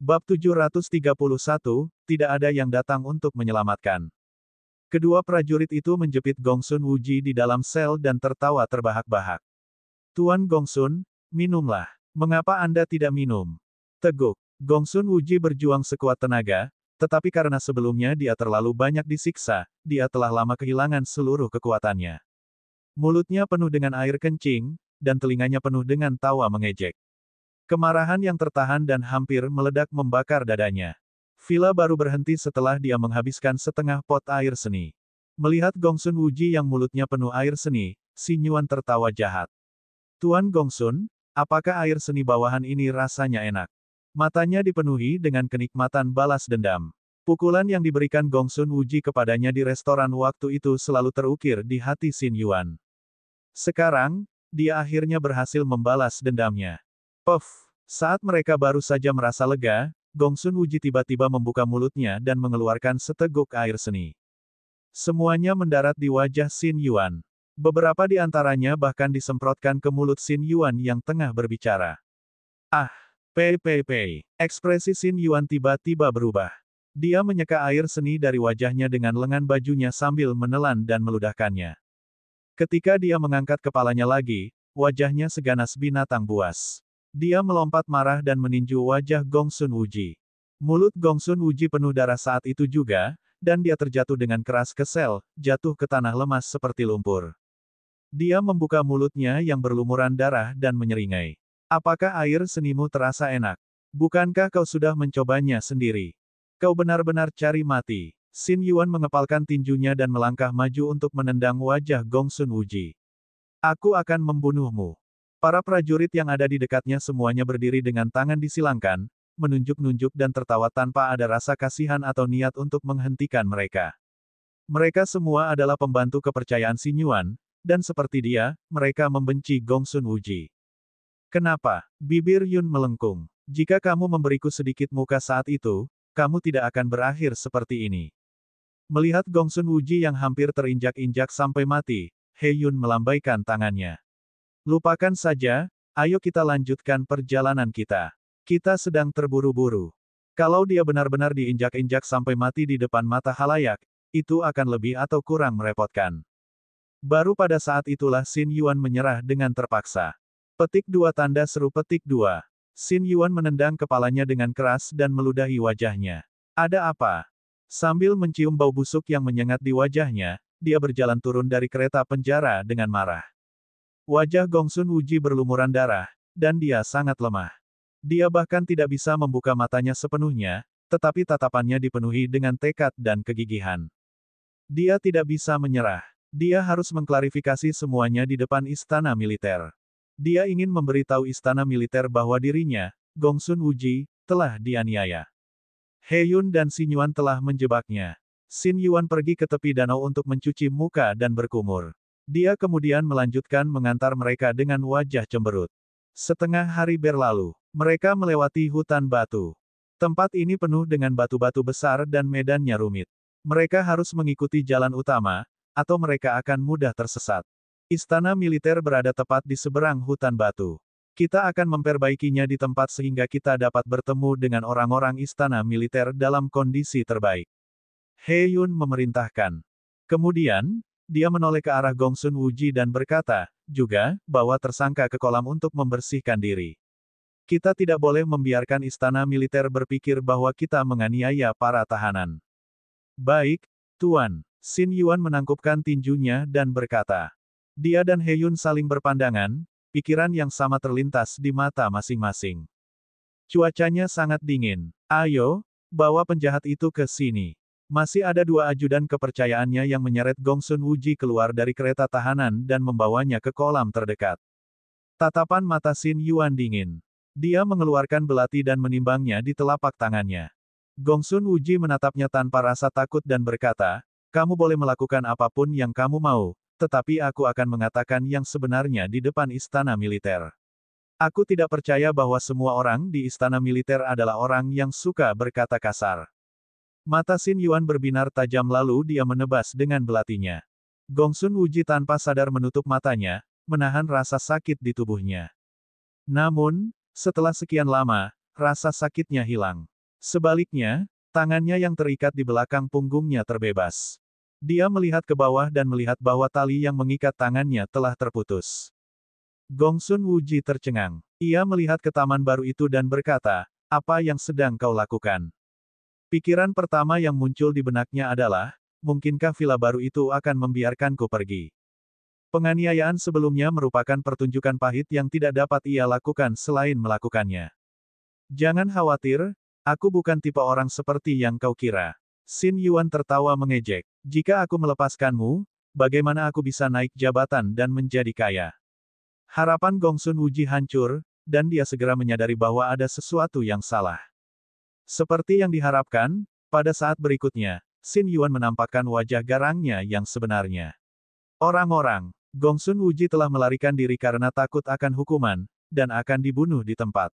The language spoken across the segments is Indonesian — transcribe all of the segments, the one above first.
Bab 731, tidak ada yang datang untuk menyelamatkan. Kedua prajurit itu menjepit Gongsun Wuji di dalam sel dan tertawa terbahak-bahak. Tuan Gongsun, minumlah. Mengapa Anda tidak minum? Teguk. Gongsun Wuji berjuang sekuat tenaga, tetapi karena sebelumnya dia terlalu banyak disiksa, dia telah lama kehilangan seluruh kekuatannya. Mulutnya penuh dengan air kencing, dan telinganya penuh dengan tawa mengejek. Kemarahan yang tertahan dan hampir meledak membakar dadanya. Villa baru berhenti setelah dia menghabiskan setengah pot air seni. Melihat Gongsun Wuji yang mulutnya penuh air seni, Xi Nyuan tertawa jahat. Tuan Gongsun, apakah air seni bawahan ini rasanya enak? Matanya dipenuhi dengan kenikmatan balas dendam. Pukulan yang diberikan Gongsun Wuji kepadanya di restoran waktu itu selalu terukir di hati Xi Nyuan. Sekarang, dia akhirnya berhasil membalas dendamnya. Puff! Saat mereka baru saja merasa lega, Gongsun Wuji tiba-tiba membuka mulutnya dan mengeluarkan seteguk air seni. Semuanya mendarat di wajah Xin Yuan. Beberapa di antaranya bahkan disemprotkan ke mulut Xin Yuan yang tengah berbicara. Ah! Pei. Ekspresi Xin Yuan tiba-tiba berubah. Dia menyeka air seni dari wajahnya dengan lengan bajunya sambil menelan dan meludahkannya. Ketika dia mengangkat kepalanya lagi, wajahnya seganas binatang buas. Dia melompat marah dan meninju wajah Gongsun Wuji. Mulut Gongsun Wuji penuh darah saat itu juga, dan dia terjatuh dengan keras ke sel, jatuh ke tanah lemas seperti lumpur. Dia membuka mulutnya yang berlumuran darah dan menyeringai. Apakah air senimu terasa enak? Bukankah kau sudah mencobanya sendiri? Kau benar-benar cari mati. Xin Yuan mengepalkan tinjunya dan melangkah maju untuk menendang wajah Gongsun Wuji. Aku akan membunuhmu. Para prajurit yang ada di dekatnya semuanya berdiri dengan tangan disilangkan, menunjuk-nunjuk dan tertawa tanpa ada rasa kasihan atau niat untuk menghentikan mereka. Mereka semua adalah pembantu kepercayaan Xi Nyuan, dan seperti dia, mereka membenci Gongsun Wuji. Kenapa? Bibir Yun melengkung. Jika kamu memberiku sedikit muka saat itu, kamu tidak akan berakhir seperti ini. Melihat Gongsun Wuji yang hampir terinjak-injak sampai mati, He Yun melambaikan tangannya. Lupakan saja, ayo kita lanjutkan perjalanan kita. Kita sedang terburu-buru. Kalau dia benar-benar diinjak-injak sampai mati di depan mata halayak, itu akan lebih atau kurang merepotkan. Baru pada saat itulah Xin Yuan menyerah dengan terpaksa. Petik 2 tanda seru petik 2. Xin Yuan menendang kepalanya dengan keras dan meludahi wajahnya. Ada apa? Sambil mencium bau busuk yang menyengat di wajahnya, dia berjalan turun dari kereta penjara dengan marah. Wajah Gongsun Wuji berlumuran darah, dan dia sangat lemah. Dia bahkan tidak bisa membuka matanya sepenuhnya, tetapi tatapannya dipenuhi dengan tekad dan kegigihan. Dia tidak bisa menyerah. Dia harus mengklarifikasi semuanya di depan istana militer. Dia ingin memberitahu istana militer bahwa dirinya, Gongsun Wuji, telah dianiaya. He Yun dan Xi Nyuan telah menjebaknya. Xin Yuan pergi ke tepi danau untuk mencuci muka dan berkumur. Dia kemudian melanjutkan mengantar mereka dengan wajah cemberut. Setengah hari berlalu, mereka melewati hutan batu. Tempat ini penuh dengan batu-batu besar dan medannya rumit. Mereka harus mengikuti jalan utama, atau mereka akan mudah tersesat. Istana militer berada tepat di seberang hutan batu. Kita akan memperbaikinya di tempat sehingga kita dapat bertemu dengan orang-orang istana militer dalam kondisi terbaik. He Yun memerintahkan. Kemudian, dia menoleh ke arah Gongsun Wuji dan berkata, juga, bawa tersangka ke kolam untuk membersihkan diri. Kita tidak boleh membiarkan istana militer berpikir bahwa kita menganiaya para tahanan. Baik, Tuan. Xin Yuan menangkupkan tinjunya dan berkata. Dia dan He Yun saling berpandangan, pikiran yang sama terlintas di mata masing-masing. Cuacanya sangat dingin. Ayo, bawa penjahat itu ke sini. Masih ada 2 ajudan kepercayaannya yang menyeret Gongsun Wuji keluar dari kereta tahanan dan membawanya ke kolam terdekat. Tatapan mata Xin Yuan dingin. Dia mengeluarkan belati dan menimbangnya di telapak tangannya. Gongsun Wuji menatapnya tanpa rasa takut dan berkata, kamu boleh melakukan apapun yang kamu mau, tetapi aku akan mengatakan yang sebenarnya di depan istana militer. Aku tidak percaya bahwa semua orang di istana militer adalah orang yang suka berkata kasar. Mata Xin Yuan berbinar tajam lalu dia menebas dengan belatinya. Gongsun Wuji tanpa sadar menutup matanya, menahan rasa sakit di tubuhnya. Namun, setelah sekian lama, rasa sakitnya hilang. Sebaliknya, tangannya yang terikat di belakang punggungnya terbebas. Dia melihat ke bawah dan melihat bahwa tali yang mengikat tangannya telah terputus. Gongsun Wuji tercengang. Ia melihat ke taman baru itu dan berkata, "Apa yang sedang kau lakukan?" Pikiran pertama yang muncul di benaknya adalah, mungkinkah villa baru itu akan membiarkanku pergi? Penganiayaan sebelumnya merupakan pertunjukan pahit yang tidak dapat ia lakukan selain melakukannya. Jangan khawatir, aku bukan tipe orang seperti yang kau kira. Xin Yuan tertawa mengejek. Jika aku melepaskanmu, bagaimana aku bisa naik jabatan dan menjadi kaya? Harapan Gongsun Wuji hancur, dan dia segera menyadari bahwa ada sesuatu yang salah. Seperti yang diharapkan, pada saat berikutnya, Xin Yuan menampakkan wajah garangnya yang sebenarnya. Orang-orang, Gongsun Wuji telah melarikan diri karena takut akan hukuman, dan akan dibunuh di tempat.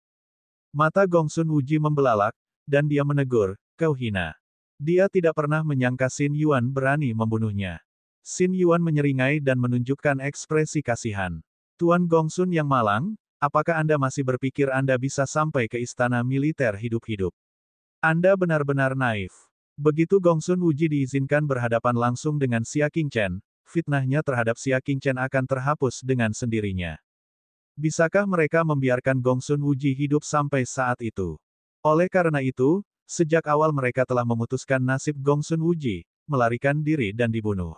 Mata Gongsun Wuji membelalak, dan dia menegur, "Kau hina." Dia tidak pernah menyangka Xin Yuan berani membunuhnya. Xin Yuan menyeringai dan menunjukkan ekspresi kasihan. "Tuan Gongsun yang malang, apakah Anda masih berpikir Anda bisa sampai ke istana militer hidup-hidup? Anda benar-benar naif." Begitu Gongsun Wuji diizinkan berhadapan langsung dengan Xia Qingchen, fitnahnya terhadap Xia Qingchen akan terhapus dengan sendirinya. Bisakah mereka membiarkan Gongsun Wuji hidup sampai saat itu? Oleh karena itu, sejak awal mereka telah memutuskan nasib Gongsun Wuji, melarikan diri dan dibunuh.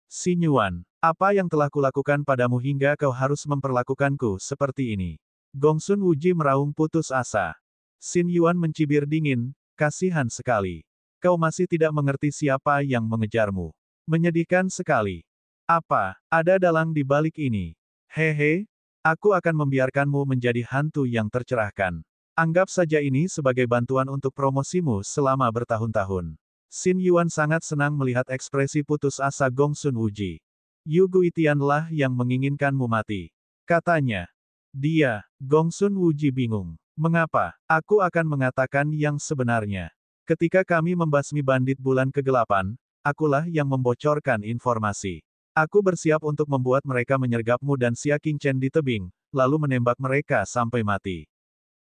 Xin Yuan, apa yang telah kulakukan padamu hingga kau harus memperlakukanku seperti ini? Gongsun Wuji meraung putus asa. Xin Yuan mencibir dingin, kasihan sekali. Kau masih tidak mengerti siapa yang mengejarmu. Menyedihkan sekali. Apa ada dalang di balik ini? Hehe, aku akan membiarkanmu menjadi hantu yang tercerahkan. Anggap saja ini sebagai bantuan untuk promosimu selama bertahun-tahun. Xin Yuan sangat senang melihat ekspresi putus asa Gongsun Wuji. Yu Guitian lah yang menginginkanmu mati. Katanya. Dia, Gongsun Wuji bingung. Mengapa? Aku akan mengatakan yang sebenarnya. Ketika kami membasmi bandit bulan kegelapan, akulah yang membocorkan informasi. Aku bersiap untuk membuat mereka menyergapmu dan Xia Qingchen di tebing, lalu menembak mereka sampai mati.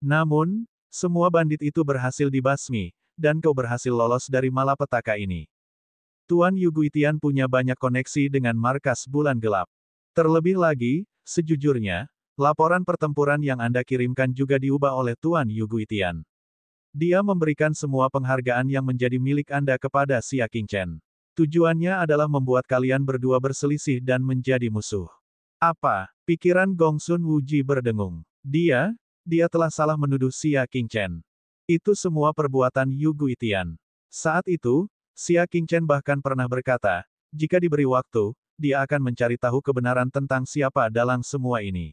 Namun, semua bandit itu berhasil dibasmi, dan kau berhasil lolos dari malapetaka ini. Tuan Yu Guitian punya banyak koneksi dengan markas bulan gelap. Terlebih lagi, sejujurnya, laporan pertempuran yang Anda kirimkan juga diubah oleh Tuan Yu Guitian. Dia memberikan semua penghargaan yang menjadi milik Anda kepada Xia Qingchen. Tujuannya adalah membuat kalian berdua berselisih dan menjadi musuh. Apa? Pikiran Gongsun Wuji berdengung. Dia telah salah menuduh Xia Qingchen. Itu semua perbuatan Yu Guitian. Saat itu, Xia Qingchen bahkan pernah berkata, jika diberi waktu, dia akan mencari tahu kebenaran tentang siapa dalang semua ini.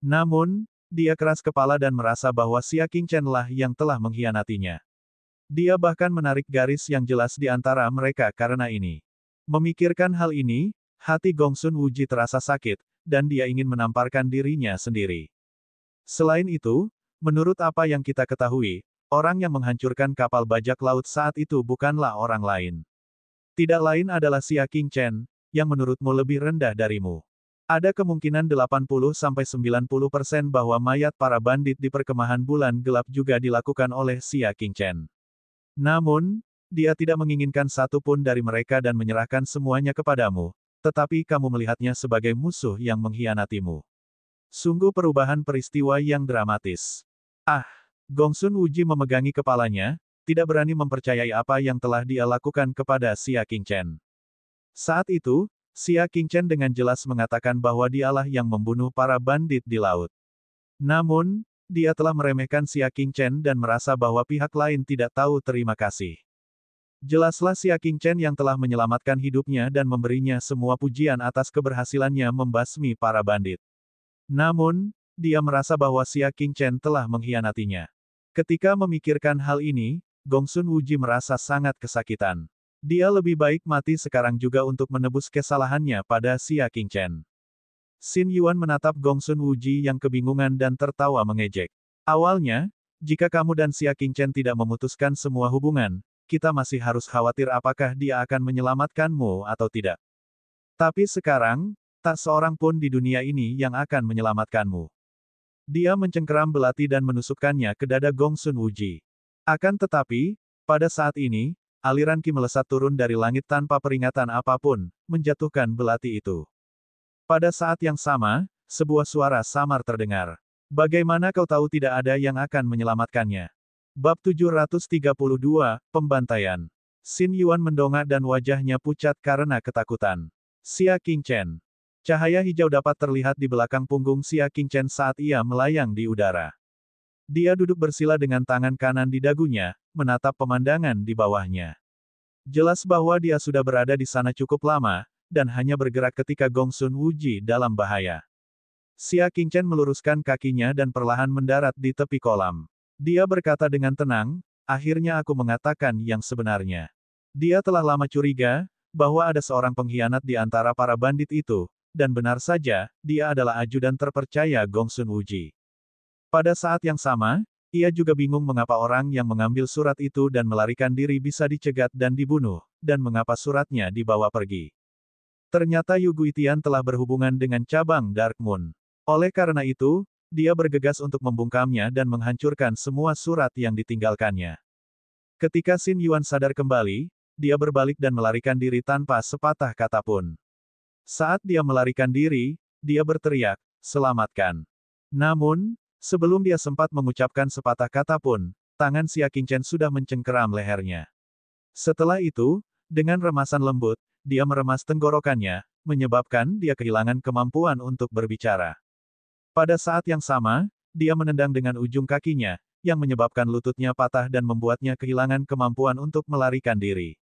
Namun, dia keras kepala dan merasa bahwa Xia Qingchen lah yang telah mengkhianatinya. Dia bahkan menarik garis yang jelas di antara mereka karena ini. Memikirkan hal ini, hati Gongsun Wuji terasa sakit, dan dia ingin menamparkan dirinya sendiri. Selain itu, menurut apa yang kita ketahui, orang yang menghancurkan kapal bajak laut saat itu bukanlah orang lain. Tidak lain adalah Xia Qingchen, yang menurutmu lebih rendah darimu. Ada kemungkinan 80-90% bahwa mayat para bandit di perkemahan bulan gelap juga dilakukan oleh Xia Qingchen. Namun, dia tidak menginginkan satu pun dari mereka dan menyerahkan semuanya kepadamu, tetapi kamu melihatnya sebagai musuh yang mengkhianatimu. Sungguh perubahan peristiwa yang dramatis. Gongsun Wuji memegangi kepalanya, tidak berani mempercayai apa yang telah dia lakukan kepada Xia Qingchen. Saat itu, Xia Qingchen dengan jelas mengatakan bahwa dialah yang membunuh para bandit di laut. Namun, dia telah meremehkan Xia Qingchen dan merasa bahwa pihak lain tidak tahu terima kasih. Jelaslah Xia Qingchen yang telah menyelamatkan hidupnya dan memberinya semua pujian atas keberhasilannya membasmi para bandit. Namun, dia merasa bahwa Xia Qingchen telah mengkhianatinya. Ketika memikirkan hal ini, Gongsun Wuji merasa sangat kesakitan. Dia lebih baik mati sekarang juga untuk menebus kesalahannya pada Xia Qingchen. Xin Yuan menatap Gongsun Wuji yang kebingungan dan tertawa mengejek. Awalnya, jika kamu dan Xia Qingchen tidak memutuskan semua hubungan, kita masih harus khawatir apakah dia akan menyelamatkanmu atau tidak. Tapi sekarang, tak seorang pun di dunia ini yang akan menyelamatkanmu. Dia mencengkeram belati dan menusukkannya ke dada Gongsun Wuji. Akan tetapi, pada saat ini, aliran ki melesat turun dari langit tanpa peringatan apapun, menjatuhkan belati itu. Pada saat yang sama, sebuah suara samar terdengar. Bagaimana kau tahu tidak ada yang akan menyelamatkannya? Bab 732, Pembantaian. Xin Yuan mendongak dan wajahnya pucat karena ketakutan. Xia Qingchen. Cahaya hijau dapat terlihat di belakang punggung Xia Qingchen saat ia melayang di udara. Dia duduk bersila dengan tangan kanan di dagunya, menatap pemandangan di bawahnya. Jelas bahwa dia sudah berada di sana cukup lama, dan hanya bergerak ketika Gongsun Wuji dalam bahaya. Xia Qingchen meluruskan kakinya dan perlahan mendarat di tepi kolam. Dia berkata dengan tenang, akhirnya aku mengatakan yang sebenarnya. Dia telah lama curiga, bahwa ada seorang pengkhianat di antara para bandit itu, dan benar saja, dia adalah ajudan terpercaya Gongsun Wuji. Pada saat yang sama, ia juga bingung mengapa orang yang mengambil surat itu dan melarikan diri bisa dicegat dan dibunuh, dan mengapa suratnya dibawa pergi. Ternyata Yu Guitian telah berhubungan dengan cabang Dark Moon. Oleh karena itu, dia bergegas untuk membungkamnya dan menghancurkan semua surat yang ditinggalkannya. Ketika Xin Yuan sadar kembali, dia berbalik dan melarikan diri tanpa sepatah kata pun. Saat dia melarikan diri, dia berteriak, "Selamatkan!" Namun, sebelum dia sempat mengucapkan sepatah kata pun, tangan Xia Qingchen sudah mencengkeram lehernya. Setelah itu, dengan remasan lembut, dia meremas tenggorokannya, menyebabkan dia kehilangan kemampuan untuk berbicara. Pada saat yang sama, dia menendang dengan ujung kakinya, yang menyebabkan lututnya patah dan membuatnya kehilangan kemampuan untuk melarikan diri.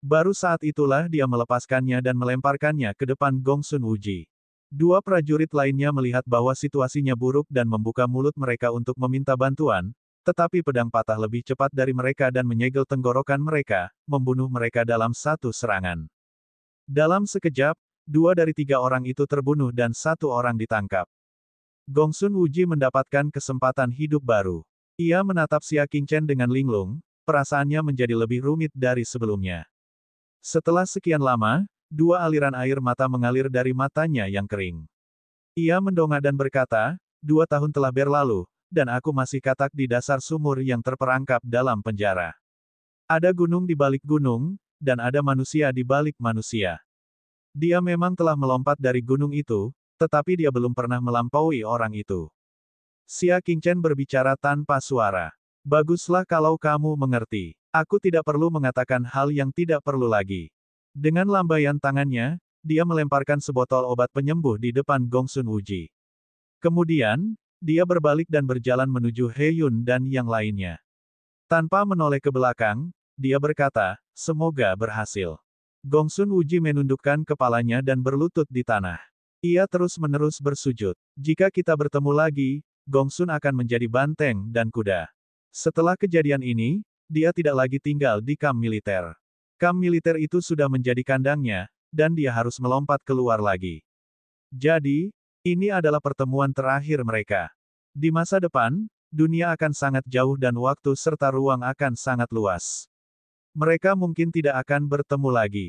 Baru saat itulah dia melepaskannya dan melemparkannya ke depan Gongsun Wuji. Dua prajurit lainnya melihat bahwa situasinya buruk dan membuka mulut mereka untuk meminta bantuan, tetapi pedang patah lebih cepat dari mereka dan menyegel tenggorokan mereka, membunuh mereka dalam satu serangan. Dalam sekejap, 2 dari 3 orang itu terbunuh dan 1 orang ditangkap. Gongsun Wuji mendapatkan kesempatan hidup baru. Ia menatap Xia Qingchen dengan linglung, perasaannya menjadi lebih rumit dari sebelumnya. Setelah sekian lama, 2 aliran air mata mengalir dari matanya yang kering. Ia mendongak dan berkata, 2 tahun telah berlalu, dan aku masih katak di dasar sumur yang terperangkap dalam penjara. Ada gunung di balik gunung, dan ada manusia di balik manusia. Dia memang telah melompat dari gunung itu, tetapi dia belum pernah melampaui orang itu. Xia Qingchen berbicara tanpa suara. Baguslah kalau kamu mengerti. Aku tidak perlu mengatakan hal yang tidak perlu lagi. Dengan lambaian tangannya, dia melemparkan sebotol obat penyembuh di depan Gongsun Wuji. Kemudian, dia berbalik dan berjalan menuju He Yun dan yang lainnya. Tanpa menoleh ke belakang, dia berkata, "Semoga berhasil." Gongsun Wuji menundukkan kepalanya dan berlutut di tanah. Ia terus-menerus bersujud. Jika kita bertemu lagi, Gongsun akan menjadi banteng dan kuda. Setelah kejadian ini, dia tidak lagi tinggal di kamp militer. Kamp militer itu sudah menjadi kandangnya, dan dia harus melompat keluar lagi. Jadi, ini adalah pertemuan terakhir mereka. Di masa depan, dunia akan sangat jauh dan waktu serta ruang akan sangat luas. Mereka mungkin tidak akan bertemu lagi.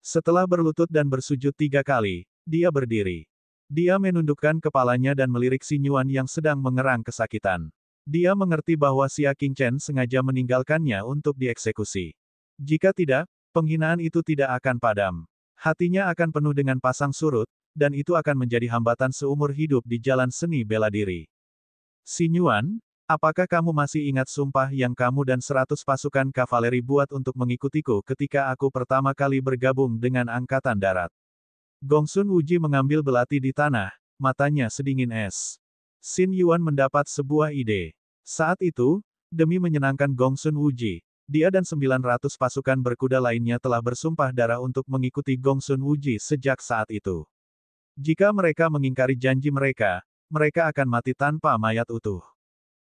Setelah berlutut dan bersujud 3 kali, dia berdiri. Dia menundukkan kepalanya dan melirik Xin Yuan yang sedang mengerang kesakitan. Dia mengerti bahwa Xia Qingchen sengaja meninggalkannya untuk dieksekusi. Jika tidak, penghinaan itu tidak akan padam. Hatinya akan penuh dengan pasang surut, dan itu akan menjadi hambatan seumur hidup di jalan seni bela diri. Xin Yuan, apakah kamu masih ingat sumpah yang kamu dan 100 pasukan kavaleri buat untuk mengikutiku ketika aku pertama kali bergabung dengan Angkatan Darat? Gongsun Wuji mengambil belati di tanah, matanya sedingin es. Xin Yuan mendapat sebuah ide. Saat itu, demi menyenangkan Gongsun Wuji, dia dan 900 pasukan berkuda lainnya telah bersumpah darah untuk mengikuti Gongsun Wuji sejak saat itu. Jika mereka mengingkari janji mereka, mereka akan mati tanpa mayat utuh.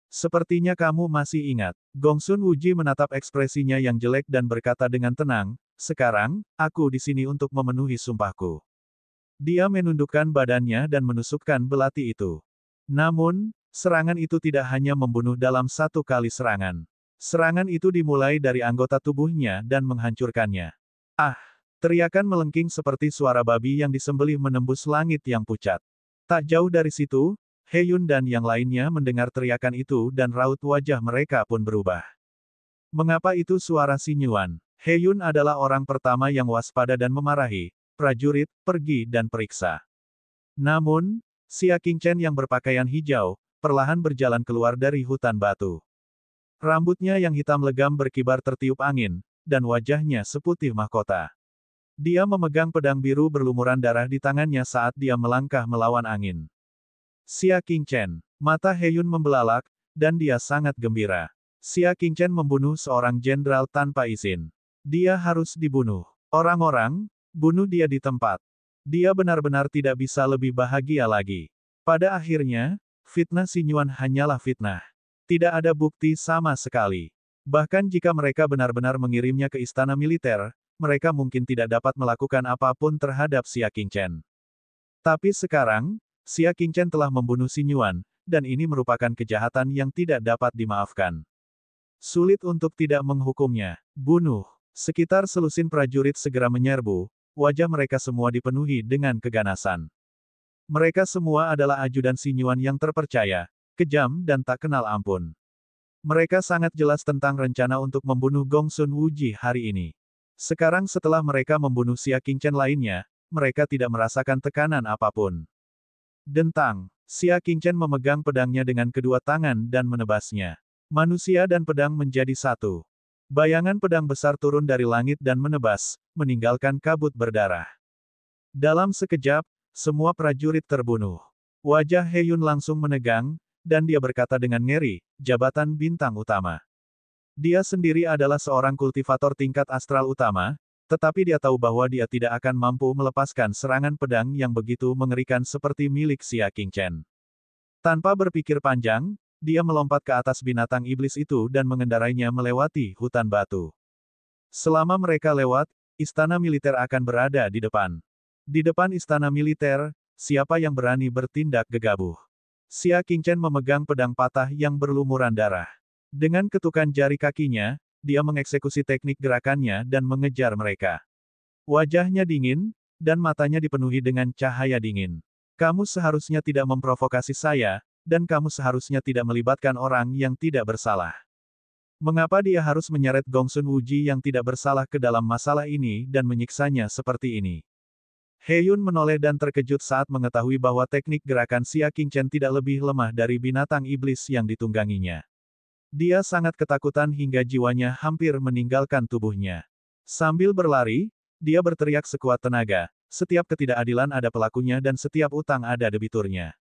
Sepertinya kamu masih ingat. Gongsun Wuji menatap ekspresinya yang jelek dan berkata dengan tenang, "Sekarang, aku di sini untuk memenuhi sumpahku." Dia menundukkan badannya dan menusukkan belati itu. Namun, serangan itu tidak hanya membunuh dalam 1 kali serangan. Serangan itu dimulai dari anggota tubuhnya dan menghancurkannya. Ah! Teriakan melengking seperti suara babi yang disembelih menembus langit yang pucat. Tak jauh dari situ, He-yun dan yang lainnya mendengar teriakan itu dan raut wajah mereka pun berubah. Mengapa itu suara Sinyuan? He-yun adalah orang pertama yang waspada dan memarahi. Prajurit, pergi dan periksa. Namun, Xia Qingchen yang berpakaian hijau, perlahan berjalan keluar dari hutan batu. Rambutnya yang hitam legam berkibar tertiup angin, dan wajahnya seputih mahkota. Dia memegang pedang biru berlumuran darah di tangannya saat dia melangkah melawan angin. Xia Qingchen. Mata He-yun membelalak, dan dia sangat gembira. Xia Qingchen membunuh seorang jenderal tanpa izin. Dia harus dibunuh. Orang-orang, bunuh dia di tempat. Dia benar-benar tidak bisa lebih bahagia lagi. Pada akhirnya, fitnah Sinyuan hanyalah fitnah. Tidak ada bukti sama sekali. Bahkan jika mereka benar-benar mengirimnya ke istana militer, mereka mungkin tidak dapat melakukan apapun terhadap Xia Qingchen. Tapi sekarang, Xia Qingchen telah membunuh Sinyuan, dan ini merupakan kejahatan yang tidak dapat dimaafkan. Sulit untuk tidak menghukumnya. Bunuh. Sekitar selusin prajurit segera menyerbu, wajah mereka semua dipenuhi dengan keganasan. Mereka semua adalah ajudan Sinyuan yang terpercaya, kejam dan tak kenal ampun. Mereka sangat jelas tentang rencana untuk membunuh Gongsun Wuji hari ini. Sekarang setelah mereka membunuh Xia Qingchen lainnya, mereka tidak merasakan tekanan apapun. Dentang. Xia Qingchen memegang pedangnya dengan kedua tangan dan menebasnya. Manusia dan pedang menjadi satu. Bayangan pedang besar turun dari langit dan menebas, meninggalkan kabut berdarah. Dalam sekejap, semua prajurit terbunuh. Wajah He-yun langsung menegang, dan dia berkata dengan ngeri, jabatan bintang utama. Dia sendiri adalah seorang kultivator tingkat astral utama, tetapi dia tahu bahwa dia tidak akan mampu melepaskan serangan pedang yang begitu mengerikan seperti milik Xia Qingchen. Tanpa berpikir panjang, dia melompat ke atas binatang iblis itu dan mengendarainya melewati hutan batu. Selama mereka lewat, istana militer akan berada di depan. Di depan istana militer, siapa yang berani bertindak gegabah? Xia Qingchen memegang pedang patah yang berlumuran darah. Dengan ketukan jari kakinya, dia mengeksekusi teknik gerakannya dan mengejar mereka. Wajahnya dingin, dan matanya dipenuhi dengan cahaya dingin. Kamu seharusnya tidak memprovokasi saya, dan kamu seharusnya tidak melibatkan orang yang tidak bersalah. Mengapa dia harus menyeret Gongsun Wuji yang tidak bersalah ke dalam masalah ini dan menyiksanya seperti ini? He-yun menoleh dan terkejut saat mengetahui bahwa teknik gerakan Xia Qingchen tidak lebih lemah dari binatang iblis yang ditungganginya. Dia sangat ketakutan hingga jiwanya hampir meninggalkan tubuhnya. Sambil berlari, dia berteriak sekuat tenaga, setiap ketidakadilan ada pelakunya dan setiap utang ada debiturnya.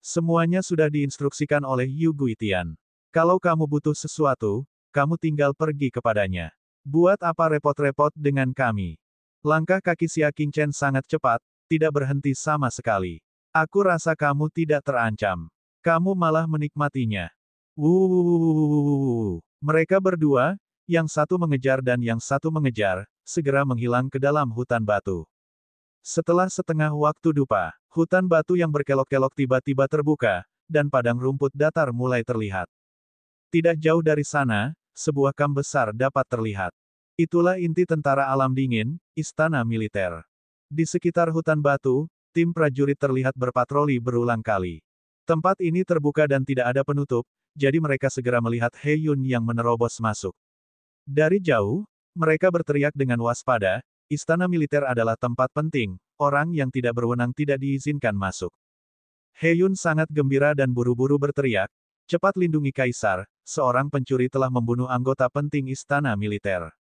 Semuanya sudah diinstruksikan oleh Yu Guitian. Kalau kamu butuh sesuatu, kamu tinggal pergi kepadanya. Buat apa repot-repot dengan kami? Langkah kaki Xia Qingchen sangat cepat, tidak berhenti sama sekali. Aku rasa kamu tidak terancam. Kamu malah menikmatinya. Mereka berdua, yang satu mengejar dan yang satu mengejar, segera menghilang ke dalam hutan batu. Setelah setengah waktu dupa, hutan batu yang berkelok-kelok tiba-tiba terbuka, dan padang rumput datar mulai terlihat. Tidak jauh dari sana, sebuah kamp besar dapat terlihat. Itulah inti tentara alam dingin, istana militer. Di sekitar hutan batu, tim prajurit terlihat berpatroli berulang kali. Tempat ini terbuka dan tidak ada penutup, jadi mereka segera melihat He-yun yang menerobos masuk. Dari jauh, mereka berteriak dengan waspada, istana militer adalah tempat penting, orang yang tidak berwenang tidak diizinkan masuk. He-yun sangat gembira dan buru-buru berteriak, cepat lindungi kaisar, seorang pencuri telah membunuh anggota penting istana militer.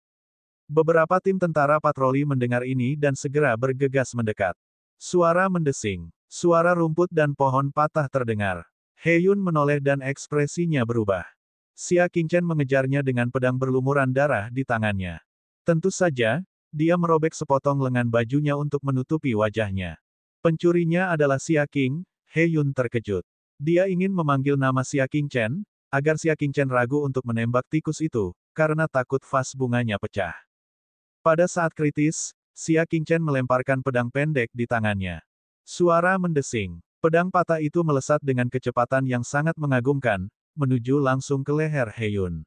Beberapa tim tentara patroli mendengar ini dan segera bergegas mendekat. Suara mendesing, suara rumput dan pohon patah terdengar. He-yun menoleh dan ekspresinya berubah. Xia Qingchen mengejarnya dengan pedang berlumuran darah di tangannya. Tentu saja, dia merobek sepotong lengan bajunya untuk menutupi wajahnya. Pencurinya adalah Xia Qing, He-yun terkejut. Dia ingin memanggil nama Xia Qingchen, agar Xia Qingchen ragu untuk menembak tikus itu, karena takut vas bunganya pecah. Pada saat kritis, Xia Qingchen melemparkan pedang pendek di tangannya. Suara mendesing. Pedang patah itu melesat dengan kecepatan yang sangat mengagumkan, menuju langsung ke leher He-yun.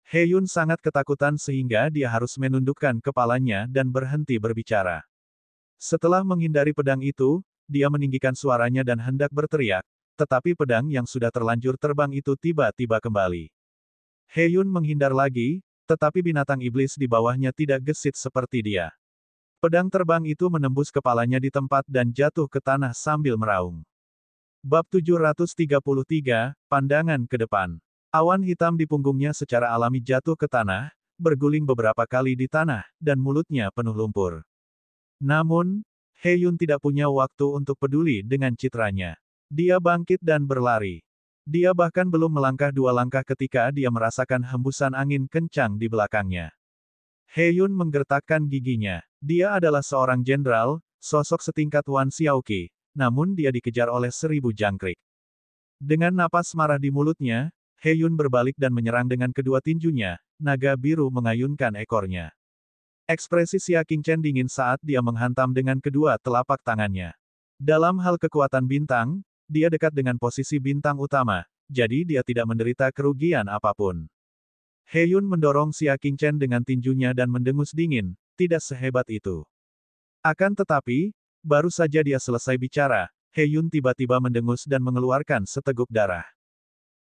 He-yun sangat ketakutan sehingga dia harus menundukkan kepalanya dan berhenti berbicara. Setelah menghindari pedang itu, dia meninggikan suaranya dan hendak berteriak, tetapi pedang yang sudah terlanjur terbang itu tiba-tiba kembali. Heyun menghindar lagi, tetapi binatang iblis di bawahnya tidak gesit seperti dia. Pedang terbang itu menembus kepalanya di tempat dan jatuh ke tanah sambil meraung. Bab 733, Pandangan ke depan. Awan hitam di punggungnya secara alami jatuh ke tanah, berguling beberapa kali di tanah, dan mulutnya penuh lumpur. Namun, Heyun tidak punya waktu untuk peduli dengan citranya. Dia bangkit dan berlari. Dia bahkan belum melangkah 2 langkah ketika dia merasakan hembusan angin kencang di belakangnya. Heyun menggertakkan giginya. Dia adalah seorang jenderal, sosok setingkat Wan Xiaoqi, namun dia dikejar oleh 1000 jangkrik. Dengan napas marah di mulutnya, Heyun berbalik dan menyerang dengan kedua tinjunya, naga biru mengayunkan ekornya. Ekspresi Xia Qingchen dingin saat dia menghantam dengan kedua telapak tangannya. Dalam hal kekuatan bintang, dia dekat dengan posisi bintang utama, jadi dia tidak menderita kerugian apapun. Heyun mendorong Xia Qingchen dengan tinjunya dan mendengus dingin, tidak sehebat itu. Akan tetapi, baru saja dia selesai bicara, Heyun tiba-tiba mendengus dan mengeluarkan seteguk darah.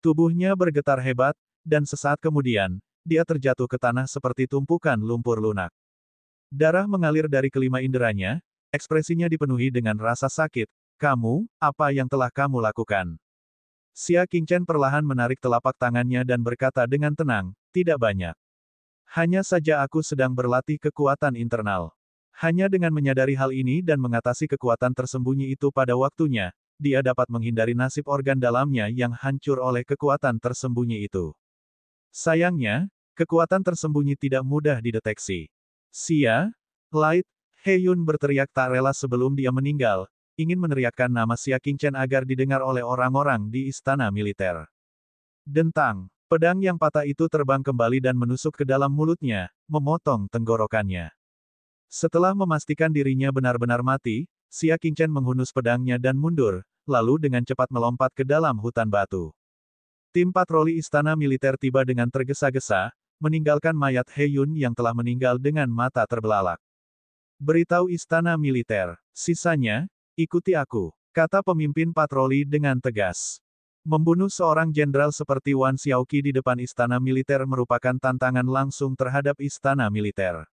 Tubuhnya bergetar hebat, dan sesaat kemudian, dia terjatuh ke tanah seperti tumpukan lumpur lunak. Darah mengalir dari kelima inderanya, ekspresinya dipenuhi dengan rasa sakit. Kamu, apa yang telah kamu lakukan? Xia Qingchen perlahan menarik telapak tangannya dan berkata dengan tenang, tidak banyak. Hanya saja aku sedang berlatih kekuatan internal. Hanya dengan menyadari hal ini dan mengatasi kekuatan tersembunyi itu pada waktunya, dia dapat menghindari nasib organ dalamnya yang hancur oleh kekuatan tersembunyi itu. Sayangnya, kekuatan tersembunyi tidak mudah dideteksi. Xia, Light, Heyun berteriak tak rela sebelum dia meninggal, ingin meneriakkan nama Xia Qingchen agar didengar oleh orang-orang di istana militer. Dentang, pedang yang patah itu terbang kembali dan menusuk ke dalam mulutnya, memotong tenggorokannya. Setelah memastikan dirinya benar-benar mati, Xia Qingchen menghunus pedangnya dan mundur, lalu dengan cepat melompat ke dalam hutan batu. Tim patroli istana militer tiba dengan tergesa-gesa, meninggalkan mayat Heyun yang telah meninggal dengan mata terbelalak. Beritahu istana militer, sisanya, ikuti aku, kata pemimpin patroli dengan tegas. Membunuh seorang jenderal seperti Wan Xiaoqi di depan istana militer merupakan tantangan langsung terhadap istana militer.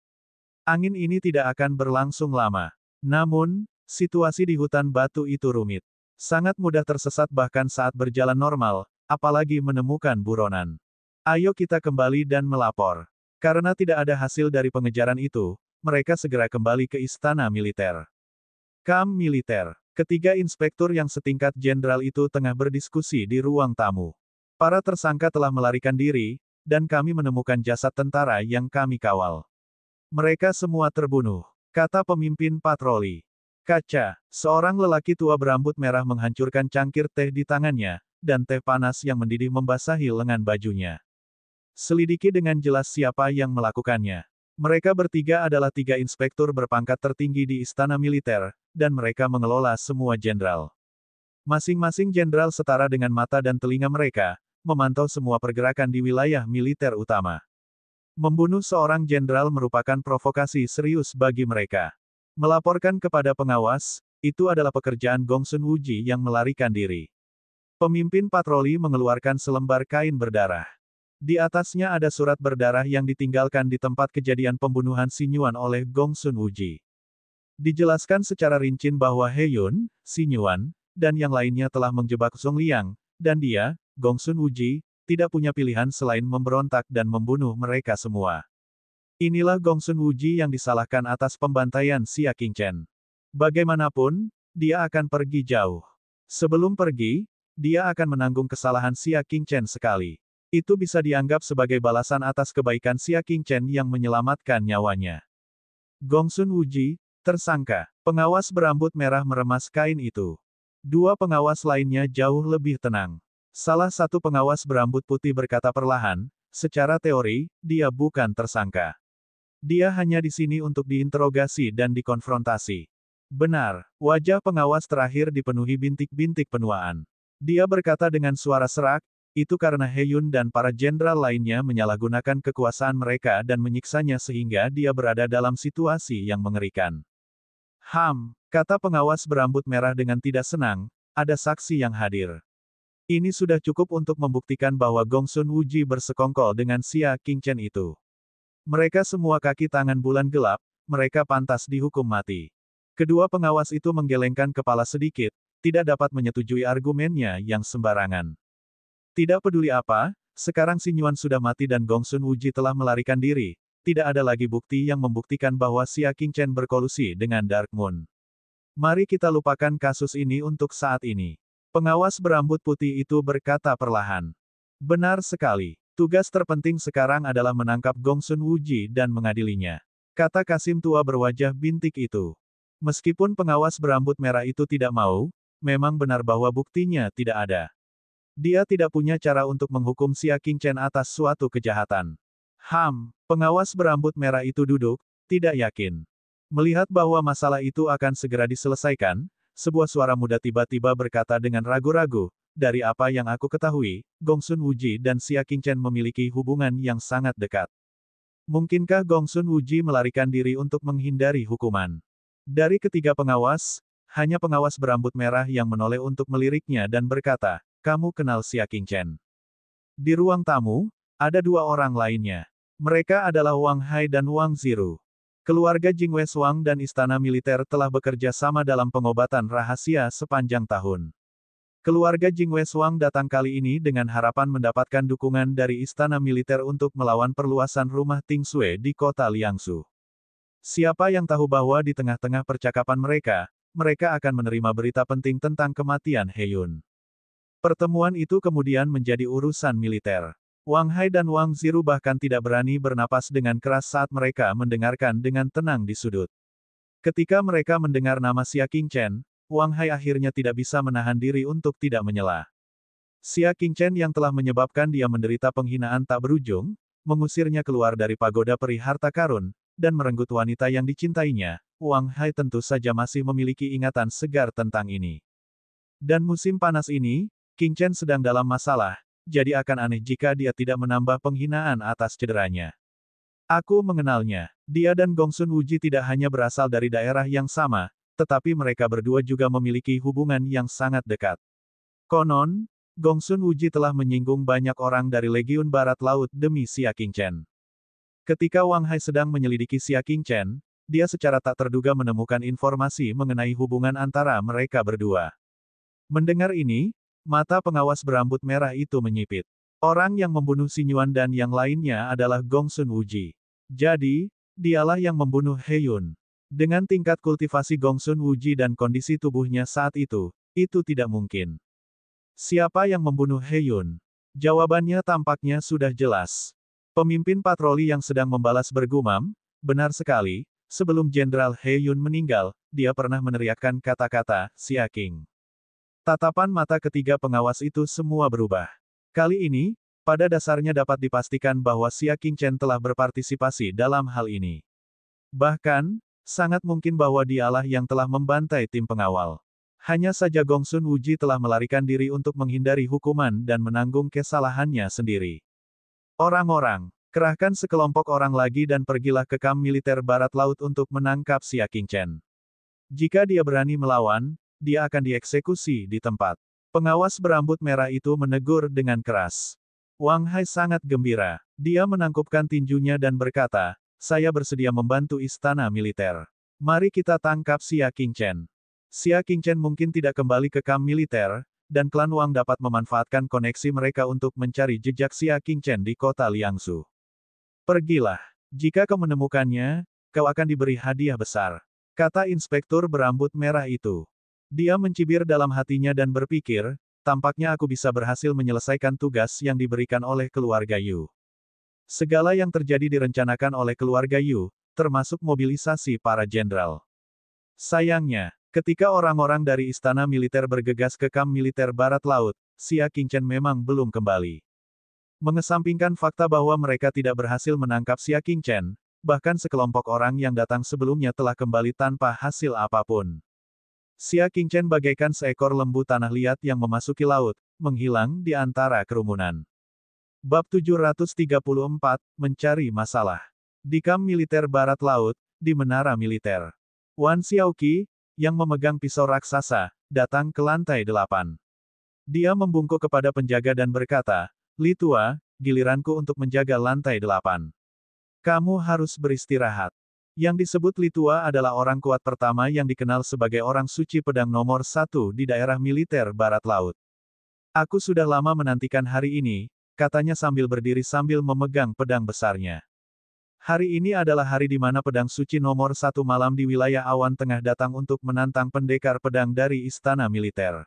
Angin ini tidak akan berlangsung lama. Namun, situasi di hutan batu itu rumit. Sangat mudah tersesat bahkan saat berjalan normal, apalagi menemukan buronan. Ayo kita kembali dan melapor. Karena tidak ada hasil dari pengejaran itu, mereka segera kembali ke istana militer. Kamp militer. Ketiga inspektur yang setingkat jenderal itu tengah berdiskusi di ruang tamu. Para tersangka telah melarikan diri, dan kami menemukan jasad tentara yang kami kawal. Mereka semua terbunuh, kata pemimpin patroli. Kaca, seorang lelaki tua berambut merah menghancurkan cangkir teh di tangannya, dan teh panas yang mendidih membasahi lengan bajunya. Selidiki dengan jelas siapa yang melakukannya. Mereka bertiga adalah 3 inspektur berpangkat tertinggi di istana militer, dan mereka mengelola semua jenderal. Masing-masing jenderal setara dengan mata dan telinga mereka, memantau semua pergerakan di wilayah militer utama. Membunuh seorang jenderal merupakan provokasi serius bagi mereka. Melaporkan kepada pengawas, itu adalah pekerjaan Gongsun Wuji yang melarikan diri. Pemimpin patroli mengeluarkan selembar kain berdarah. Di atasnya ada surat berdarah yang ditinggalkan di tempat kejadian pembunuhan Sinyuan oleh Gongsun Wuji. Dijelaskan secara rinci bahwa Heyun, Sinyuan, dan yang lainnya telah menjebak Song Liang, dan dia, Gongsun Wuji, tidak punya pilihan selain memberontak dan membunuh mereka semua. Inilah Gongsun Wuji yang disalahkan atas pembantaian Xia Qingchen. Bagaimanapun, dia akan pergi jauh. Sebelum pergi, dia akan menanggung kesalahan Xia Qingchen sekali. Itu bisa dianggap sebagai balasan atas kebaikan Xia Qingchen yang menyelamatkan nyawanya. Gongsun Wuji, tersangka. Pengawas berambut merah meremas kain itu. 2 pengawas lainnya jauh lebih tenang. Salah satu pengawas berambut putih berkata perlahan, secara teori, dia bukan tersangka. Dia hanya di sini untuk diinterogasi dan dikonfrontasi. Benar, wajah pengawas terakhir dipenuhi bintik-bintik penuaan. Dia berkata dengan suara serak, itu karena Heyun dan para jenderal lainnya menyalahgunakan kekuasaan mereka dan menyiksanya sehingga dia berada dalam situasi yang mengerikan. Kata pengawas berambut merah dengan tidak senang, ada saksi yang hadir. Ini sudah cukup untuk membuktikan bahwa Gongsun Wuji bersekongkol dengan Xia Qingchen itu. Mereka semua kaki tangan bulan gelap, mereka pantas dihukum mati. Kedua pengawas itu menggelengkan kepala sedikit, tidak dapat menyetujui argumennya yang sembarangan. Tidak peduli apa, sekarang Xi Yuan sudah mati dan Gongsun Wuji telah melarikan diri. Tidak ada lagi bukti yang membuktikan bahwa Xia Qingchen berkolusi dengan Dark Moon. Mari kita lupakan kasus ini untuk saat ini. Pengawas berambut putih itu berkata perlahan. Benar sekali. Tugas terpenting sekarang adalah menangkap Gongsun Wuji dan mengadilinya. Kata Kasim tua berwajah bintik itu. Meskipun pengawas berambut merah itu tidak mau, memang benar bahwa buktinya tidak ada. Dia tidak punya cara untuk menghukum Xia Qingchen atas suatu kejahatan. Pengawas berambut merah itu duduk, tidak yakin. Melihat bahwa masalah itu akan segera diselesaikan, sebuah suara muda tiba-tiba berkata dengan ragu-ragu, dari apa yang aku ketahui, Gongsun Wuji dan Xia Qingchen memiliki hubungan yang sangat dekat. Mungkinkah Gongsun Wuji melarikan diri untuk menghindari hukuman? Dari ketiga pengawas, hanya pengawas berambut merah yang menoleh untuk meliriknya dan berkata, kamu kenal Xia Qingchen. Di ruang tamu, ada dua orang lainnya. Mereka adalah Wang Hai dan Wang Ziru. Keluarga Jingwei Wang dan istana militer telah bekerja sama dalam pengobatan rahasia sepanjang tahun. Keluarga Jingwei Wang datang kali ini dengan harapan mendapatkan dukungan dari istana militer untuk melawan perluasan rumah Tingsue di kota Liangsu. Siapa yang tahu bahwa di tengah-tengah percakapan mereka akan menerima berita penting tentang kematian Heyun. Pertemuan itu kemudian menjadi urusan militer. Wang Hai dan Wang Ziru bahkan tidak berani bernapas dengan keras saat mereka mendengarkan dengan tenang di sudut. Ketika mereka mendengar nama Xia Qingchen, Wang Hai akhirnya tidak bisa menahan diri untuk tidak menyela. Xia Qingchen yang telah menyebabkan dia menderita penghinaan tak berujung, mengusirnya keluar dari pagoda peri harta karun, dan merenggut wanita yang dicintainya, Wang Hai tentu saja masih memiliki ingatan segar tentang ini. Dan musim panas ini, Qingchen sedang dalam masalah, jadi akan aneh jika dia tidak menambah penghinaan atas cederanya. Aku mengenalnya. Dia dan Gongsun Wuji tidak hanya berasal dari daerah yang sama, tetapi mereka berdua juga memiliki hubungan yang sangat dekat. Konon, Gongsun Wuji telah menyinggung banyak orang dari Legiun Barat Laut demi Xia Qingchen. Ketika Wang Hai sedang menyelidiki Xia Qingchen, dia secara tak terduga menemukan informasi mengenai hubungan antara mereka berdua. Mendengar ini, mata pengawas berambut merah itu menyipit. Orang yang membunuh Xi Yuan dan yang lainnya adalah Gongsun Wuji. Jadi, dialah yang membunuh Heyun. Dengan tingkat kultivasi Gongsun Wuji dan kondisi tubuhnya saat itu tidak mungkin. Siapa yang membunuh Heyun? Jawabannya tampaknya sudah jelas. Pemimpin patroli yang sedang membalas bergumam, benar sekali, sebelum Jenderal Heyun meninggal, dia pernah meneriakkan kata-kata, Xia Qing. Tatapan mata ketiga pengawas itu semua berubah. Kali ini, pada dasarnya dapat dipastikan bahwa Xia Qingchen telah berpartisipasi dalam hal ini. Bahkan, sangat mungkin bahwa dialah yang telah membantai tim pengawal. Hanya saja Gongsun Wuji telah melarikan diri untuk menghindari hukuman dan menanggung kesalahannya sendiri. Orang-orang, kerahkan sekelompok orang lagi dan pergilah ke kamp militer Barat Laut untuk menangkap Xia Qingchen. Jika dia berani melawan, dia akan dieksekusi di tempat. Pengawas berambut merah itu menegur dengan keras. Wang Hai sangat gembira. Dia menangkupkan tinjunya dan berkata, saya bersedia membantu istana militer. Mari kita tangkap Xia Qingchen. Xia Qingchen mungkin tidak kembali ke kamp militer, dan klan Wang dapat memanfaatkan koneksi mereka untuk mencari jejak Xia Qingchen di kota Liangsu. Pergilah. Jika kau menemukannya, kau akan diberi hadiah besar. Kata inspektur berambut merah itu. Dia mencibir dalam hatinya dan berpikir, tampaknya aku bisa berhasil menyelesaikan tugas yang diberikan oleh keluarga Yu. Segala yang terjadi direncanakan oleh keluarga Yu, termasuk mobilisasi para jenderal. Sayangnya, ketika orang-orang dari istana militer bergegas ke kamp militer Barat Laut, Xia Qingchen memang belum kembali. Mengesampingkan fakta bahwa mereka tidak berhasil menangkap Xia Qingchen, bahkan sekelompok orang yang datang sebelumnya telah kembali tanpa hasil apapun. Xia Qingchen bagaikan seekor lembu tanah liat yang memasuki laut, menghilang di antara kerumunan. Bab 734, Mencari Masalah. Di kamp militer Barat Laut, di menara militer. Wan Xiaoqi, yang memegang pisau raksasa, datang ke lantai 8. Dia membungkuk kepada penjaga dan berkata, "Li Tua, giliranku untuk menjaga lantai 8. Kamu harus beristirahat." Yang disebut Li Tua adalah orang kuat pertama yang dikenal sebagai orang suci pedang nomor 1 di daerah militer Barat Laut. "Aku sudah lama menantikan hari ini," katanya sambil berdiri sambil memegang pedang besarnya. "Hari ini adalah hari di mana pedang suci nomor 1 malam di wilayah awan tengah datang untuk menantang pendekar pedang dari istana militer.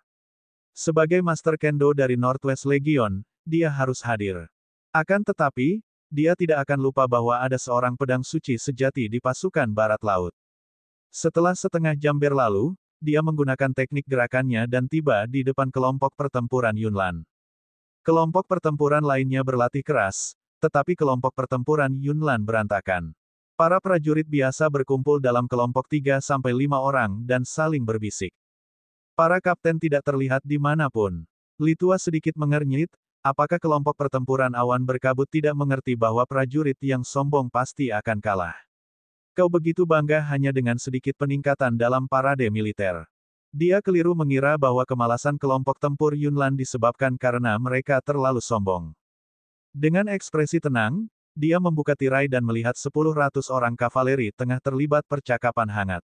Sebagai Master Kendo dari Northwest Legion, dia harus hadir. Akan tetapi, dia tidak akan lupa bahwa ada seorang pedang suci sejati di pasukan Barat Laut." Setelah setengah jam berlalu, dia menggunakan teknik gerakannya dan tiba di depan kelompok pertempuran Yunlan. Kelompok pertempuran lainnya berlatih keras, tetapi kelompok pertempuran Yunlan berantakan. Para prajurit biasa berkumpul dalam kelompok 3-5 orang dan saling berbisik. Para kapten tidak terlihat di manapun. Li Tua sedikit mengernyit. Apakah kelompok pertempuran awan berkabut tidak mengerti bahwa prajurit yang sombong pasti akan kalah? Kau begitu bangga hanya dengan sedikit peningkatan dalam parade militer. Dia keliru mengira bahwa kemalasan kelompok tempur Yunlan disebabkan karena mereka terlalu sombong. Dengan ekspresi tenang, dia membuka tirai dan melihat 10 orang kavaleri tengah terlibat percakapan hangat.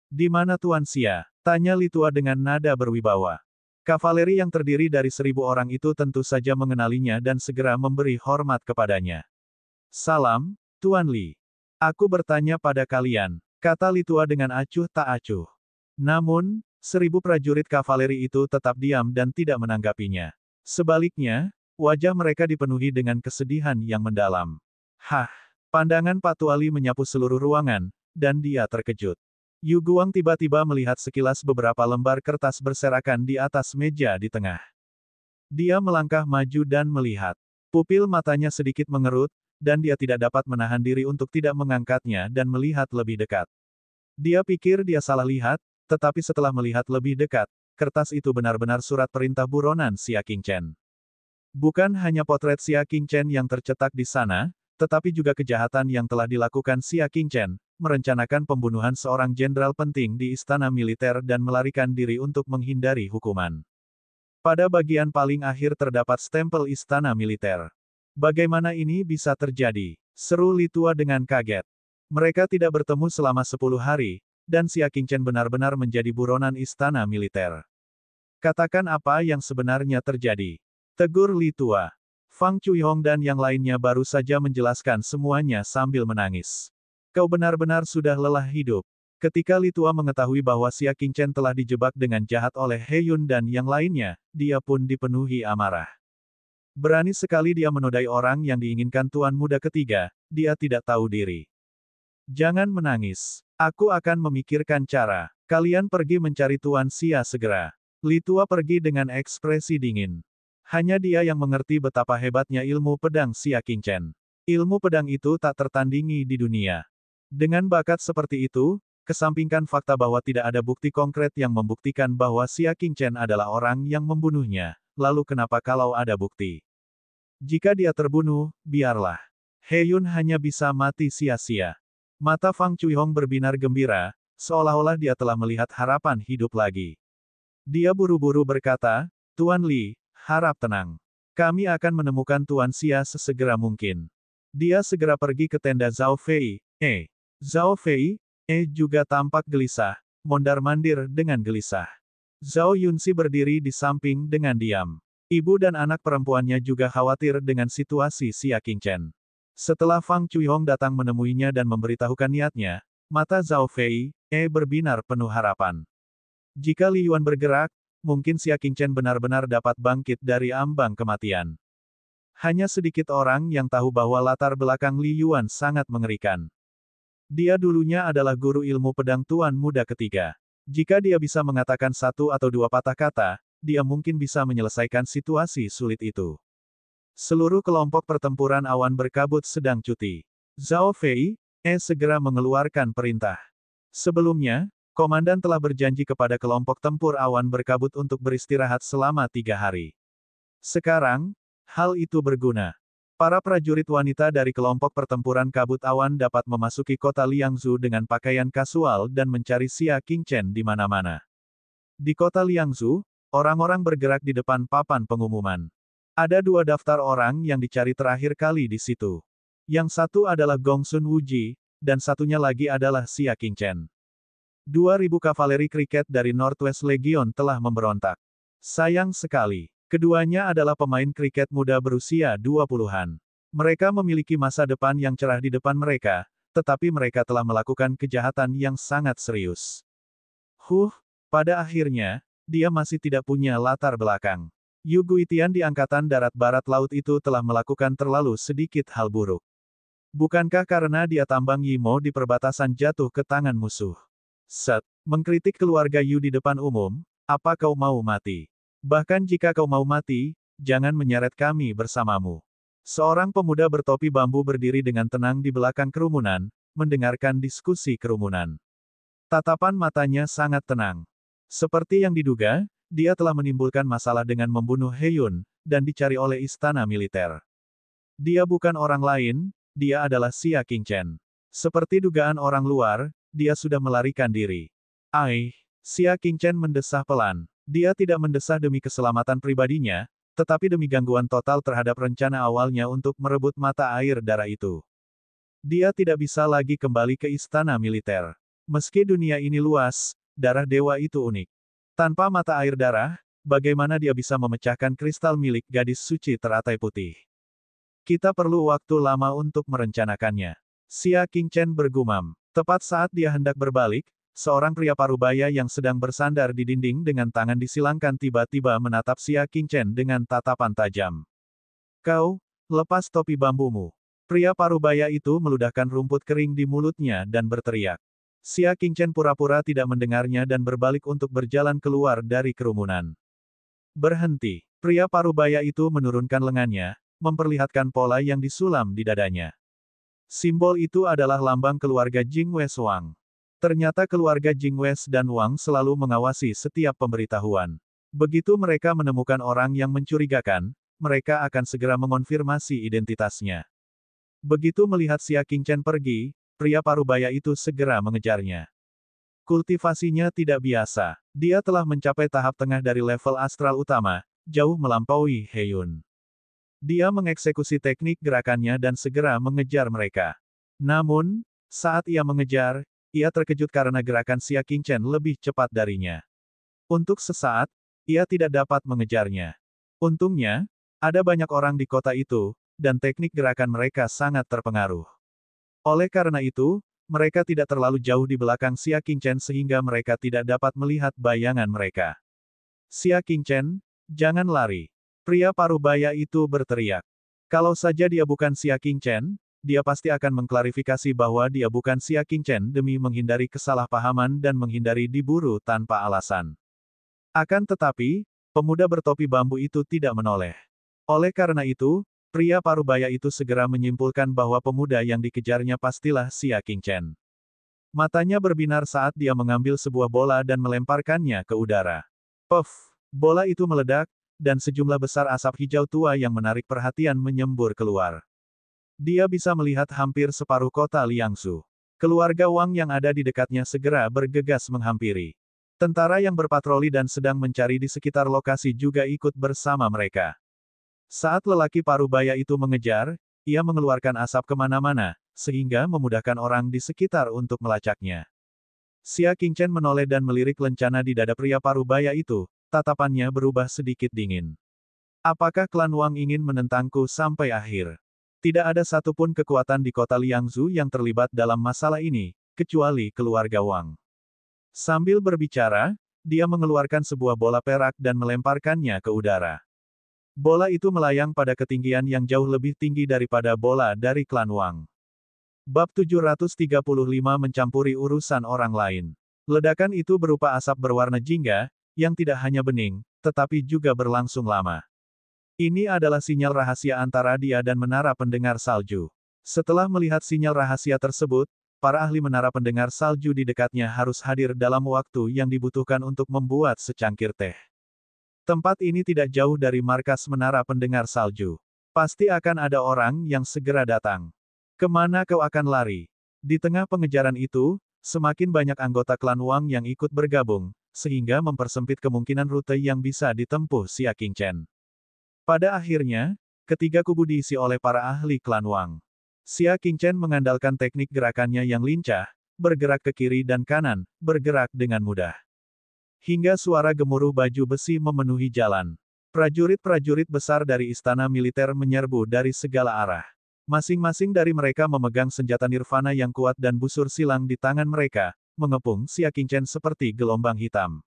"Di mana Tuan Xia?" tanya Li Tua dengan nada berwibawa. Kavaleri yang terdiri dari 1000 orang itu tentu saja mengenalinya dan segera memberi hormat kepadanya. "Salam, Tuan Li. Aku bertanya pada kalian," kata Li Tua dengan acuh tak acuh. Namun, 1000 prajurit kavaleri itu tetap diam dan tidak menanggapinya. Sebaliknya, wajah mereka dipenuhi dengan kesedihan yang mendalam. "Hah!" Pandangan Pak Tuali menyapu seluruh ruangan, dan dia terkejut. Yu Guang tiba-tiba melihat sekilas beberapa lembar kertas berserakan di atas meja di tengah. Dia melangkah maju dan melihat. Pupil matanya sedikit mengerut, dan dia tidak dapat menahan diri untuk tidak mengangkatnya dan melihat lebih dekat. Dia pikir dia salah lihat, tetapi setelah melihat lebih dekat, kertas itu benar-benar surat perintah buronan Xia Qingchen. Bukan hanya potret Xia Qingchen yang tercetak di sana, tetapi juga kejahatan yang telah dilakukan Xia Qingchen, merencanakan pembunuhan seorang jenderal penting di istana militer dan melarikan diri untuk menghindari hukuman. Pada bagian paling akhir terdapat stempel istana militer. "Bagaimana ini bisa terjadi?" seru Li Tua dengan kaget. "Mereka tidak bertemu selama 10 hari, dan Xia Qingchen benar-benar menjadi buronan istana militer. Katakan apa yang sebenarnya terjadi," tegur Li Tua. Fang Chuihong dan yang lainnya baru saja menjelaskan semuanya sambil menangis. "Kau benar-benar sudah lelah hidup." Ketika Li Tua mengetahui bahwa Xia Qingchen telah dijebak dengan jahat oleh He Yun dan yang lainnya, dia pun dipenuhi amarah. Berani sekali dia menodai orang yang diinginkan Tuan Muda ketiga, dia tidak tahu diri. "Jangan menangis. Aku akan memikirkan cara. Kalian pergi mencari Tuan Xia segera." Li Tua pergi dengan ekspresi dingin. Hanya dia yang mengerti betapa hebatnya ilmu pedang Xia Qingchen. Ilmu pedang itu tak tertandingi di dunia. Dengan bakat seperti itu, kesampingkan fakta bahwa tidak ada bukti konkret yang membuktikan bahwa Xia Qingchen adalah orang yang membunuhnya, lalu kenapa kalau ada bukti? Jika dia terbunuh, biarlah. He Yun hanya bisa mati sia-sia. Mata Fang Chuihong berbinar gembira, seolah-olah dia telah melihat harapan hidup lagi. Dia buru-buru berkata, "Tuan Li, harap tenang. Kami akan menemukan Tuan Xia sesegera mungkin." Dia segera pergi ke tenda Zhao Fei. Zhao Fei juga tampak gelisah, mondar-mandir dengan gelisah. Zhao Yunxi berdiri di samping dengan diam. Ibu dan anak perempuannya juga khawatir dengan situasi Xia Qingchen. Setelah Fang Chuihong datang menemuinya dan memberitahukan niatnya, mata Zhao Fei berbinar penuh harapan. Jika Li Yuan bergerak, mungkin Xia Qingchen benar-benar dapat bangkit dari ambang kematian. Hanya sedikit orang yang tahu bahwa latar belakang Li Yuan sangat mengerikan. Dia dulunya adalah guru ilmu pedang Tuan Muda ketiga. Jika dia bisa mengatakan 1 atau 2 patah kata, dia mungkin bisa menyelesaikan situasi sulit itu. Seluruh kelompok pertempuran awan berkabut sedang cuti. Zhao Fei segera mengeluarkan perintah. Sebelumnya, komandan telah berjanji kepada kelompok tempur awan berkabut untuk beristirahat selama 3 hari. Sekarang, hal itu berguna. Para prajurit wanita dari kelompok pertempuran kabut awan dapat memasuki kota Liangzhou dengan pakaian kasual dan mencari Xia Qingchen di mana-mana. Di kota Liangzhou, orang-orang bergerak di depan papan pengumuman. Ada 2 daftar orang yang dicari terakhir kali di situ. Yang satu adalah Gongsun Wuji, dan satunya lagi adalah Xia Qingchen. 2.000 kavaleri kriket dari Northwest Legion telah memberontak. Sayang sekali. Keduanya adalah pemain kriket muda berusia 20-an. Mereka memiliki masa depan yang cerah di depan mereka, tetapi mereka telah melakukan kejahatan yang sangat serius. Pada akhirnya, dia masih tidak punya latar belakang. Yu Guitian di Angkatan Darat Barat Laut itu telah melakukan terlalu sedikit hal buruk. Bukankah karena dia tambang Yimo di perbatasan jatuh ke tangan musuh? Mengkritik keluarga Yu di depan umum, apa kau mau mati? Bahkan jika kau mau mati, jangan menyeret kami bersamamu. Seorang pemuda bertopi bambu berdiri dengan tenang di belakang kerumunan, mendengarkan diskusi kerumunan. Tatapan matanya sangat tenang. Seperti yang diduga, dia telah menimbulkan masalah dengan membunuh Heyun, dan dicari oleh istana militer. Dia bukan orang lain, dia adalah Xia Qingchen. Seperti dugaan orang luar, dia sudah melarikan diri. Xia Qingchen mendesah pelan. Dia tidak mendesah demi keselamatan pribadinya, tetapi demi gangguan total terhadap rencana awalnya untuk merebut mata air darah itu. Dia tidak bisa lagi kembali ke istana militer. Meski dunia ini luas, darah dewa itu unik. Tanpa mata air darah, bagaimana dia bisa memecahkan kristal milik gadis suci teratai putih? Kita perlu waktu lama untuk merencanakannya. Xia Qingchen bergumam. Tepat saat dia hendak berbalik, seorang pria parubaya yang sedang bersandar di dinding dengan tangan disilangkan tiba-tiba menatap Xia Qingchen dengan tatapan tajam. Kau, lepas topi bambumu. Pria parubaya itu meludahkan rumput kering di mulutnya dan berteriak. Xia Qingchen pura-pura tidak mendengarnya dan berbalik untuk berjalan keluar dari kerumunan. Berhenti. Pria parubaya itu menurunkan lengannya, memperlihatkan pola yang disulam di dadanya. Simbol itu adalah lambang keluarga Jingwes Wang. Ternyata keluarga Jingwes dan Wang selalu mengawasi setiap pemberitahuan. Begitu mereka menemukan orang yang mencurigakan, mereka akan segera mengonfirmasi identitasnya. Begitu melihat Xia Qingchen pergi, pria parubaya itu segera mengejarnya. Kultivasinya tidak biasa. Dia telah mencapai tahap tengah dari level astral utama, jauh melampaui Heyun. Dia mengeksekusi teknik gerakannya dan segera mengejar mereka. Namun, saat ia mengejar, ia terkejut karena gerakan Xia Qingchen lebih cepat darinya. Untuk sesaat, ia tidak dapat mengejarnya. Untungnya, ada banyak orang di kota itu, dan teknik gerakan mereka sangat terpengaruh. Oleh karena itu, mereka tidak terlalu jauh di belakang Xia Qingchen sehingga mereka tidak dapat melihat bayangan mereka. Xia Qingchen, jangan lari. Pria parubaya itu berteriak. Kalau saja dia bukan Xia Qingchen, dia pasti akan mengklarifikasi bahwa dia bukan Xia Qingchen demi menghindari kesalahpahaman dan menghindari diburu tanpa alasan. Akan tetapi, pemuda bertopi bambu itu tidak menoleh. Oleh karena itu, pria parubaya itu segera menyimpulkan bahwa pemuda yang dikejarnya pastilah Xia Qingchen. Matanya berbinar saat dia mengambil sebuah bola dan melemparkannya ke udara. Puff! Bola itu meledak, dan sejumlah besar asap hijau tua yang menarik perhatian menyembur keluar. Dia bisa melihat hampir separuh kota Liangzhou. Keluarga Wang yang ada di dekatnya segera bergegas menghampiri. Tentara yang berpatroli dan sedang mencari di sekitar lokasi juga ikut bersama mereka. Saat lelaki parubaya itu mengejar, ia mengeluarkan asap kemana-mana, sehingga memudahkan orang di sekitar untuk melacaknya. Xia Qingchen menoleh dan melirik lencana di dada pria parubaya itu, tatapannya berubah sedikit dingin. Apakah klan Wang ingin menentangku sampai akhir? Tidak ada satupun kekuatan di kota Liangzhou yang terlibat dalam masalah ini, kecuali keluarga Wang. Sambil berbicara, dia mengeluarkan sebuah bola perak dan melemparkannya ke udara. Bola itu melayang pada ketinggian yang jauh lebih tinggi daripada bola dari klan Wang. Bab 735 mencampuri urusan orang lain. Ledakan itu berupa asap berwarna jingga, yang tidak hanya bening, tetapi juga berlangsung lama. Ini adalah sinyal rahasia antara dia dan menara pendengar salju. Setelah melihat sinyal rahasia tersebut, para ahli menara pendengar salju di dekatnya harus hadir dalam waktu yang dibutuhkan untuk membuat secangkir teh. Tempat ini tidak jauh dari markas menara pendengar salju. Pasti akan ada orang yang segera datang. Kemana kau akan lari? Di tengah pengejaran itu, semakin banyak anggota klan Wang yang ikut bergabung, sehingga mempersempit kemungkinan rute yang bisa ditempuh Xia Qingchen. Pada akhirnya, ketiga kubu diisi oleh para ahli klan Wang. Xia Qingchen mengandalkan teknik gerakannya yang lincah, bergerak ke kiri dan kanan, bergerak dengan mudah. Hingga suara gemuruh baju besi memenuhi jalan. Prajurit-prajurit besar dari istana militer menyerbu dari segala arah. Masing-masing dari mereka memegang senjata nirvana yang kuat dan busur silang di tangan mereka, mengepung Xia Qingchen seperti gelombang hitam.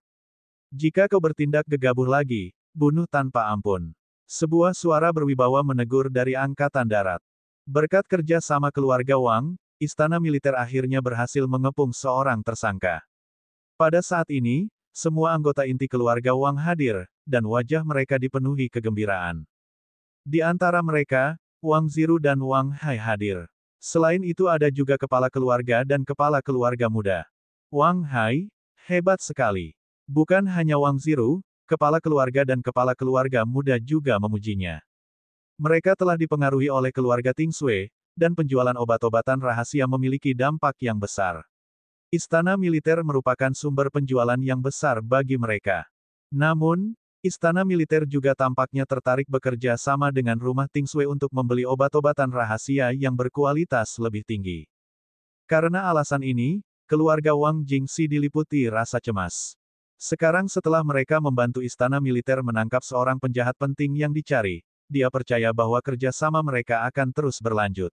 Jika kau bertindak gegabah lagi, bunuh tanpa ampun. Sebuah suara berwibawa menegur dari angkatan darat. Berkat kerja sama keluarga Wang, istana militer akhirnya berhasil mengepung seorang tersangka. Pada saat ini, semua anggota inti keluarga Wang hadir, dan wajah mereka dipenuhi kegembiraan. Di antara mereka, Wang Ziru dan Wang Hai hadir. Selain itu ada juga kepala keluarga dan kepala keluarga muda. Wang Hai, hebat sekali. Bukan hanya Wang Ziru, kepala keluarga dan kepala keluarga muda juga memujinya. Mereka telah dipengaruhi oleh keluarga Tingsui, dan penjualan obat-obatan rahasia memiliki dampak yang besar. Istana militer merupakan sumber penjualan yang besar bagi mereka. Namun, istana militer juga tampaknya tertarik bekerja sama dengan rumah Tingsui untuk membeli obat-obatan rahasia yang berkualitas lebih tinggi. Karena alasan ini, keluarga Wang Jingxi diliputi rasa cemas. Sekarang setelah mereka membantu istana militer menangkap seorang penjahat penting yang dicari, dia percaya bahwa kerja sama mereka akan terus berlanjut.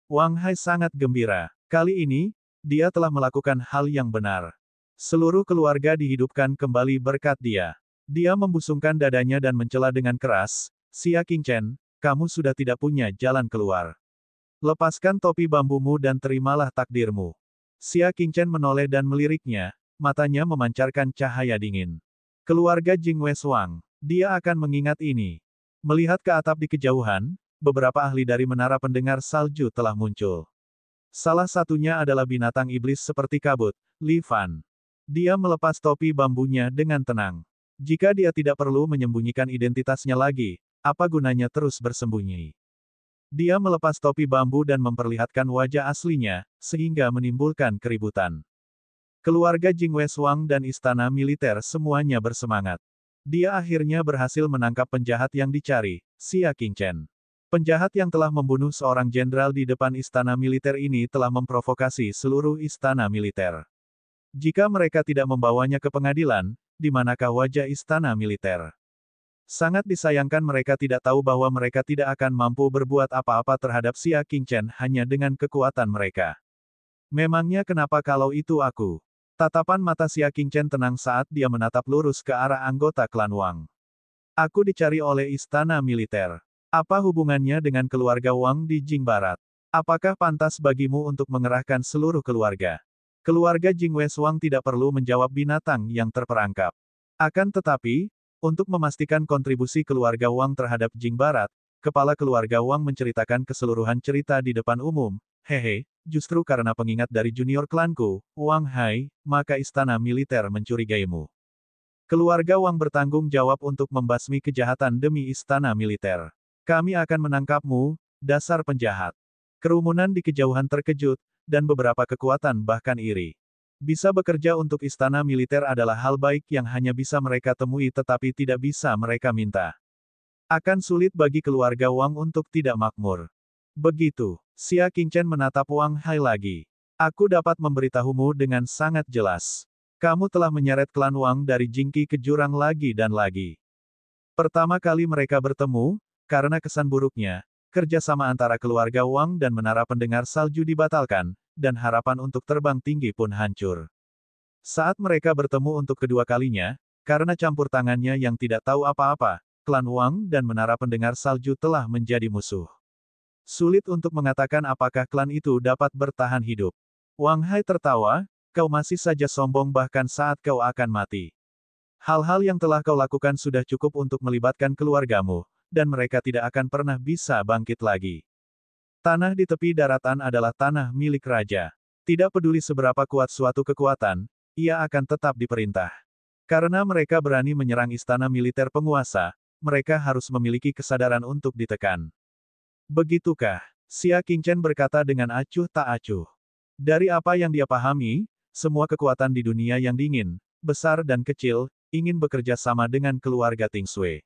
Wang Hai sangat gembira. Kali ini, dia telah melakukan hal yang benar. Seluruh keluarga dihidupkan kembali berkat dia. Dia membusungkan dadanya dan mencela dengan keras, Xia Qingchen, kamu sudah tidak punya jalan keluar. Lepaskan topi bambumu dan terimalah takdirmu. Xia Qingchen menoleh dan meliriknya, matanya memancarkan cahaya dingin. Keluarga Jingwei Wang, dia akan mengingat ini. Melihat ke atap di kejauhan, beberapa ahli dari menara pendengar salju telah muncul. Salah satunya adalah binatang iblis seperti kabut, Li Fan. Dia melepas topi bambunya dengan tenang. Jika dia tidak perlu menyembunyikan identitasnya lagi, apa gunanya terus bersembunyi? Dia melepas topi bambu dan memperlihatkan wajah aslinya, sehingga menimbulkan keributan. Keluarga Jingwei Wang dan istana militer semuanya bersemangat. Dia akhirnya berhasil menangkap penjahat yang dicari, Xia Qingchen. Penjahat yang telah membunuh seorang jenderal di depan istana militer ini telah memprovokasi seluruh istana militer. Jika mereka tidak membawanya ke pengadilan, di manakah wajah istana militer? Sangat disayangkan mereka tidak tahu bahwa mereka tidak akan mampu berbuat apa-apa terhadap Xia Qingchen hanya dengan kekuatan mereka. Memangnya kenapa kalau itu aku? Tatapan mata Xia Qingchen tenang saat dia menatap lurus ke arah anggota klan Wang. Aku dicari oleh istana militer. Apa hubungannya dengan keluarga Wang di Jing Barat? Apakah pantas bagimu untuk mengerahkan seluruh keluarga? Keluarga Jingwei Wang tidak perlu menjawab binatang yang terperangkap. Akan tetapi, untuk memastikan kontribusi keluarga Wang terhadap Jing Barat, kepala keluarga Wang menceritakan keseluruhan cerita di depan umum. Hehe, justru karena pengingat dari junior klanku, Wang Hai, maka istana militer mencurigaimu. Keluarga Wang bertanggung jawab untuk membasmi kejahatan demi istana militer. Kami akan menangkapmu, dasar penjahat. Kerumunan di kejauhan terkejut, dan beberapa kekuatan bahkan iri. Bisa bekerja untuk istana militer adalah hal baik yang hanya bisa mereka temui tetapi tidak bisa mereka minta. Akan sulit bagi keluarga Wang untuk tidak makmur. Begitu, Xia Qingchen menatap Wang Hai lagi. Aku dapat memberitahumu dengan sangat jelas. Kamu telah menyeret klan Wang dari Jingqi ke jurang lagi dan lagi. Pertama kali mereka bertemu, karena kesan buruknya, kerjasama antara keluarga Wang dan menara pendengar salju dibatalkan, dan harapan untuk terbang tinggi pun hancur. Saat mereka bertemu untuk kedua kalinya, karena campur tangannya yang tidak tahu apa-apa, klan Wang dan menara pendengar salju telah menjadi musuh. Sulit untuk mengatakan apakah klan itu dapat bertahan hidup. Wang Hai tertawa, kau masih saja sombong bahkan saat kau akan mati. Hal-hal yang telah kau lakukan sudah cukup untuk melibatkan keluargamu, dan mereka tidak akan pernah bisa bangkit lagi. Tanah di tepi daratan adalah tanah milik raja. Tidak peduli seberapa kuat suatu kekuatan, ia akan tetap diperintah. Karena mereka berani menyerang istana militer penguasa, mereka harus memiliki kesadaran untuk ditekan. Begitukah? Xia Qingchen berkata dengan acuh tak acuh. Dari apa yang dia pahami, semua kekuatan di dunia yang dingin, besar dan kecil, ingin bekerja sama dengan keluarga Ting Sui.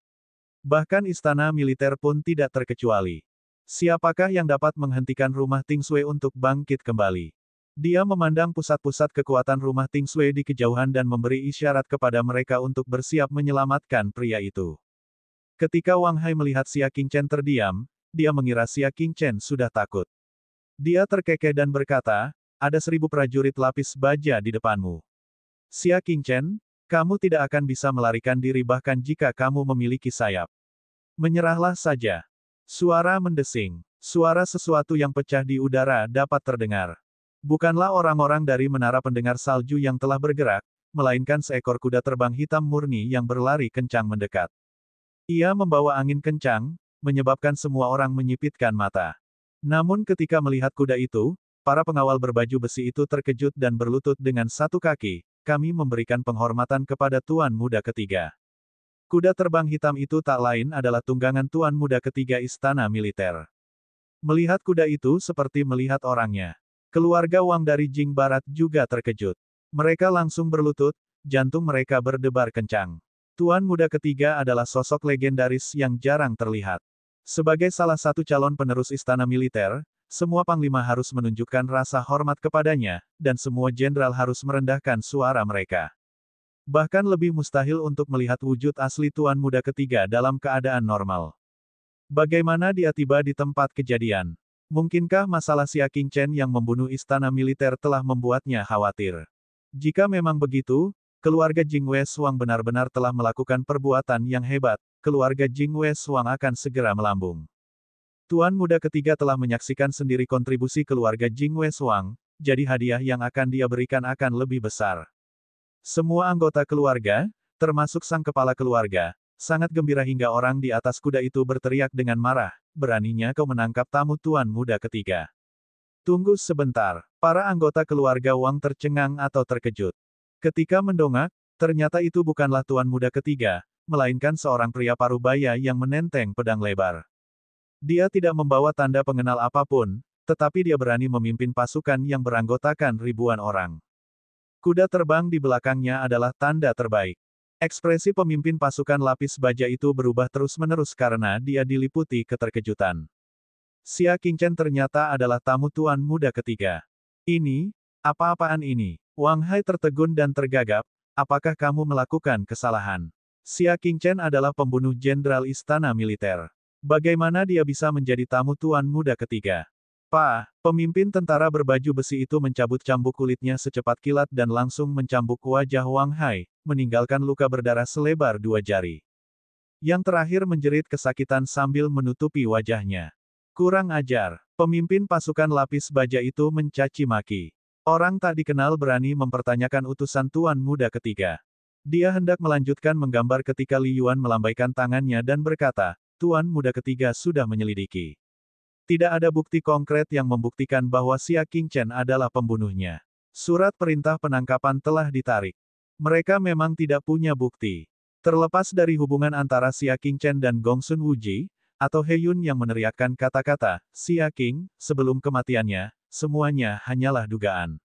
Bahkan istana militer pun tidak terkecuali. Siapakah yang dapat menghentikan rumah Ting Sui untuk bangkit kembali? Dia memandang pusat-pusat kekuatan rumah Ting Sui di kejauhan dan memberi isyarat kepada mereka untuk bersiap menyelamatkan pria itu. Ketika Wang Hai melihat Xia Qingchen terdiam, dia mengira Xia Qingchen sudah takut. Dia terkekeh dan berkata, ada 1000 prajurit lapis baja di depanmu. Xia Qingchen, kamu tidak akan bisa melarikan diri bahkan jika kamu memiliki sayap. Menyerahlah saja. Suara mendesing. Suara sesuatu yang pecah di udara dapat terdengar. Bukanlah orang-orang dari menara pendengar salju yang telah bergerak, melainkan seekor kuda terbang hitam murni yang berlari kencang mendekat. Ia membawa angin kencang, menyebabkan semua orang menyipitkan mata. Namun ketika melihat kuda itu, para pengawal berbaju besi itu terkejut dan berlutut dengan satu kaki, kami memberikan penghormatan kepada Tuan Muda Ketiga. Kuda terbang hitam itu tak lain adalah tunggangan Tuan Muda Ketiga Istana Militer. Melihat kuda itu seperti melihat orangnya. Keluarga Wang dari Jing Barat juga terkejut. Mereka langsung berlutut, jantung mereka berdebar kencang. Tuan Muda Ketiga adalah sosok legendaris yang jarang terlihat. Sebagai salah satu calon penerus istana militer, semua panglima harus menunjukkan rasa hormat kepadanya, dan semua jenderal harus merendahkan suara mereka. Bahkan lebih mustahil untuk melihat wujud asli Tuan Muda Ketiga dalam keadaan normal. Bagaimana dia tiba di tempat kejadian? Mungkinkah masalah Xia Qingchen yang membunuh istana militer telah membuatnya khawatir? Jika memang begitu, keluarga Jing Wei Suang benar-benar telah melakukan perbuatan yang hebat, keluarga Jing Wei Suang akan segera melambung. Tuan Muda Ketiga telah menyaksikan sendiri kontribusi keluarga Jing Wei Suang, jadi hadiah yang akan dia berikan akan lebih besar. Semua anggota keluarga, termasuk sang kepala keluarga, sangat gembira hingga orang di atas kuda itu berteriak dengan marah, beraninya kau menangkap tamu Tuan Muda Ketiga. Tunggu sebentar, para anggota keluarga Wang tercengang atau terkejut. Ketika mendongak, ternyata itu bukanlah Tuan Muda Ketiga, melainkan seorang pria parubaya yang menenteng pedang lebar. Dia tidak membawa tanda pengenal apapun, tetapi dia berani memimpin pasukan yang beranggotakan ribuan orang. Kuda terbang di belakangnya adalah tanda terbaik. Ekspresi pemimpin pasukan lapis baja itu berubah terus-menerus karena dia diliputi keterkejutan. Xia Qingchen ternyata adalah tamu Tuan Muda Ketiga. Ini, apa-apaan ini? Wang Hai tertegun dan tergagap, apakah kamu melakukan kesalahan? Xia Qingchen adalah pembunuh jenderal istana militer. Bagaimana dia bisa menjadi tamu Tuan Muda Ketiga? Pemimpin tentara berbaju besi itu mencabut cambuk kulitnya secepat kilat dan langsung mencambuk wajah Wang Hai, meninggalkan luka berdarah selebar 2 jari. Yang terakhir menjerit kesakitan sambil menutupi wajahnya. Kurang ajar, pemimpin pasukan lapis baja itu mencaci maki. Orang tak dikenal berani mempertanyakan utusan Tuan Muda Ketiga. Dia hendak melanjutkan menggambar ketika Li Yuan melambaikan tangannya dan berkata, Tuan Muda Ketiga sudah menyelidiki. Tidak ada bukti konkret yang membuktikan bahwa Xia Qingchen adalah pembunuhnya. Surat perintah penangkapan telah ditarik. Mereka memang tidak punya bukti. Terlepas dari hubungan antara Xia Qingchen dan Gongsun Wuji, atau He Yun yang meneriakkan kata-kata, Xia Qing, sebelum kematiannya, semuanya hanyalah dugaan.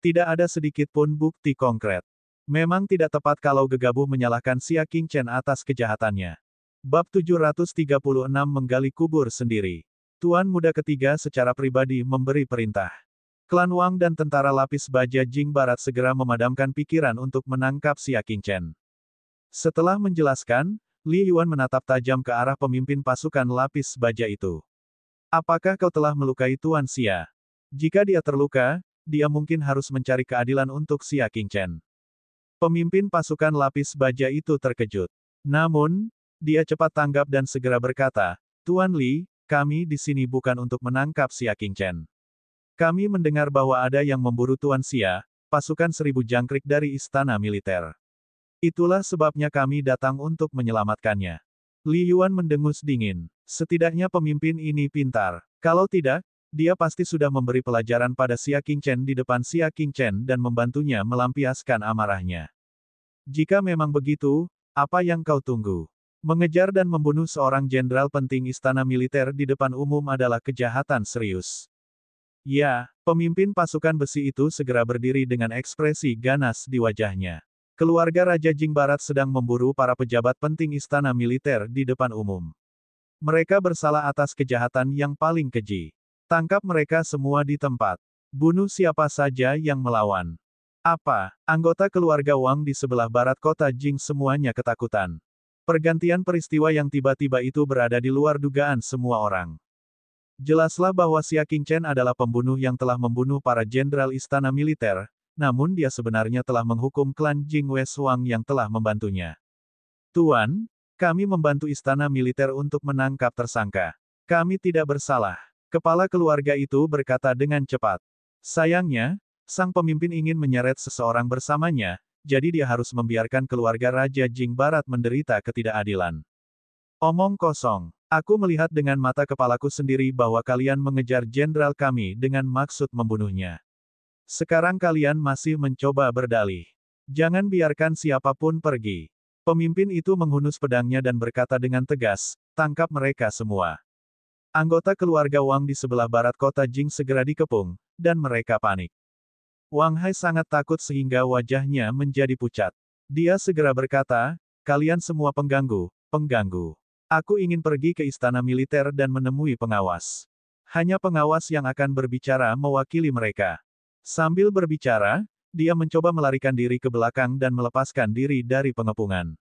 Tidak ada sedikit pun bukti konkret. Memang tidak tepat kalau gegabah menyalahkan Xia Qingchen atas kejahatannya. Bab 736 menggali kubur sendiri. Tuan Muda Ketiga secara pribadi memberi perintah. Klan Wang dan tentara lapis baja Jing Barat segera memadamkan pikiran untuk menangkap Xia Qingchen. Setelah menjelaskan, Li Yuan menatap tajam ke arah pemimpin pasukan lapis baja itu. Apakah kau telah melukai Tuan Xia? Jika dia terluka, dia mungkin harus mencari keadilan untuk Xia Qingchen. Pemimpin pasukan lapis baja itu terkejut. Namun, dia cepat tanggap dan segera berkata, Tuan Li, kami di sini bukan untuk menangkap Xia Qingchen. Kami mendengar bahwa ada yang memburu Tuan Xia, pasukan 1000 jangkrik dari istana militer. Itulah sebabnya kami datang untuk menyelamatkannya. Li Yuan mendengus dingin. Setidaknya pemimpin ini pintar. Kalau tidak, dia pasti sudah memberi pelajaran pada Xia Qingchen di depan Xia Qingchen dan membantunya melampiaskan amarahnya. Jika memang begitu, apa yang kau tunggu? Mengejar dan membunuh seorang jenderal penting istana militer di depan umum adalah kejahatan serius. Ya, pemimpin pasukan besi itu segera berdiri dengan ekspresi ganas di wajahnya. Keluarga Raja Jing Barat sedang memburu para pejabat penting istana militer di depan umum. Mereka bersalah atas kejahatan yang paling keji. Tangkap mereka semua di tempat. Bunuh siapa saja yang melawan. Apa? Anggota keluarga Wang di sebelah barat kota Jing semuanya ketakutan. Pergantian peristiwa yang tiba-tiba itu berada di luar dugaan semua orang. Jelaslah bahwa Xia Qingchen adalah pembunuh yang telah membunuh para jenderal istana militer, namun dia sebenarnya telah menghukum klan Jing Wei Wang yang telah membantunya. Tuan, kami membantu istana militer untuk menangkap tersangka. Kami tidak bersalah. Kepala keluarga itu berkata dengan cepat. Sayangnya, sang pemimpin ingin menyeret seseorang bersamanya, jadi dia harus membiarkan keluarga Raja Jing Barat menderita ketidakadilan. Omong kosong. Aku melihat dengan mata kepalaku sendiri bahwa kalian mengejar jenderal kami dengan maksud membunuhnya. Sekarang kalian masih mencoba berdalih. Jangan biarkan siapapun pergi. Pemimpin itu menghunus pedangnya dan berkata dengan tegas, tangkap mereka semua. Anggota keluarga Wang di sebelah barat kota Jing segera dikepung, dan mereka panik. Wang Hai sangat takut sehingga wajahnya menjadi pucat. Dia segera berkata, kalian semua pengganggu. Aku ingin pergi ke istana militer dan menemui pengawas. Hanya pengawas yang akan berbicara mewakili mereka. Sambil berbicara, dia mencoba melarikan diri ke belakang dan melepaskan diri dari pengepungan.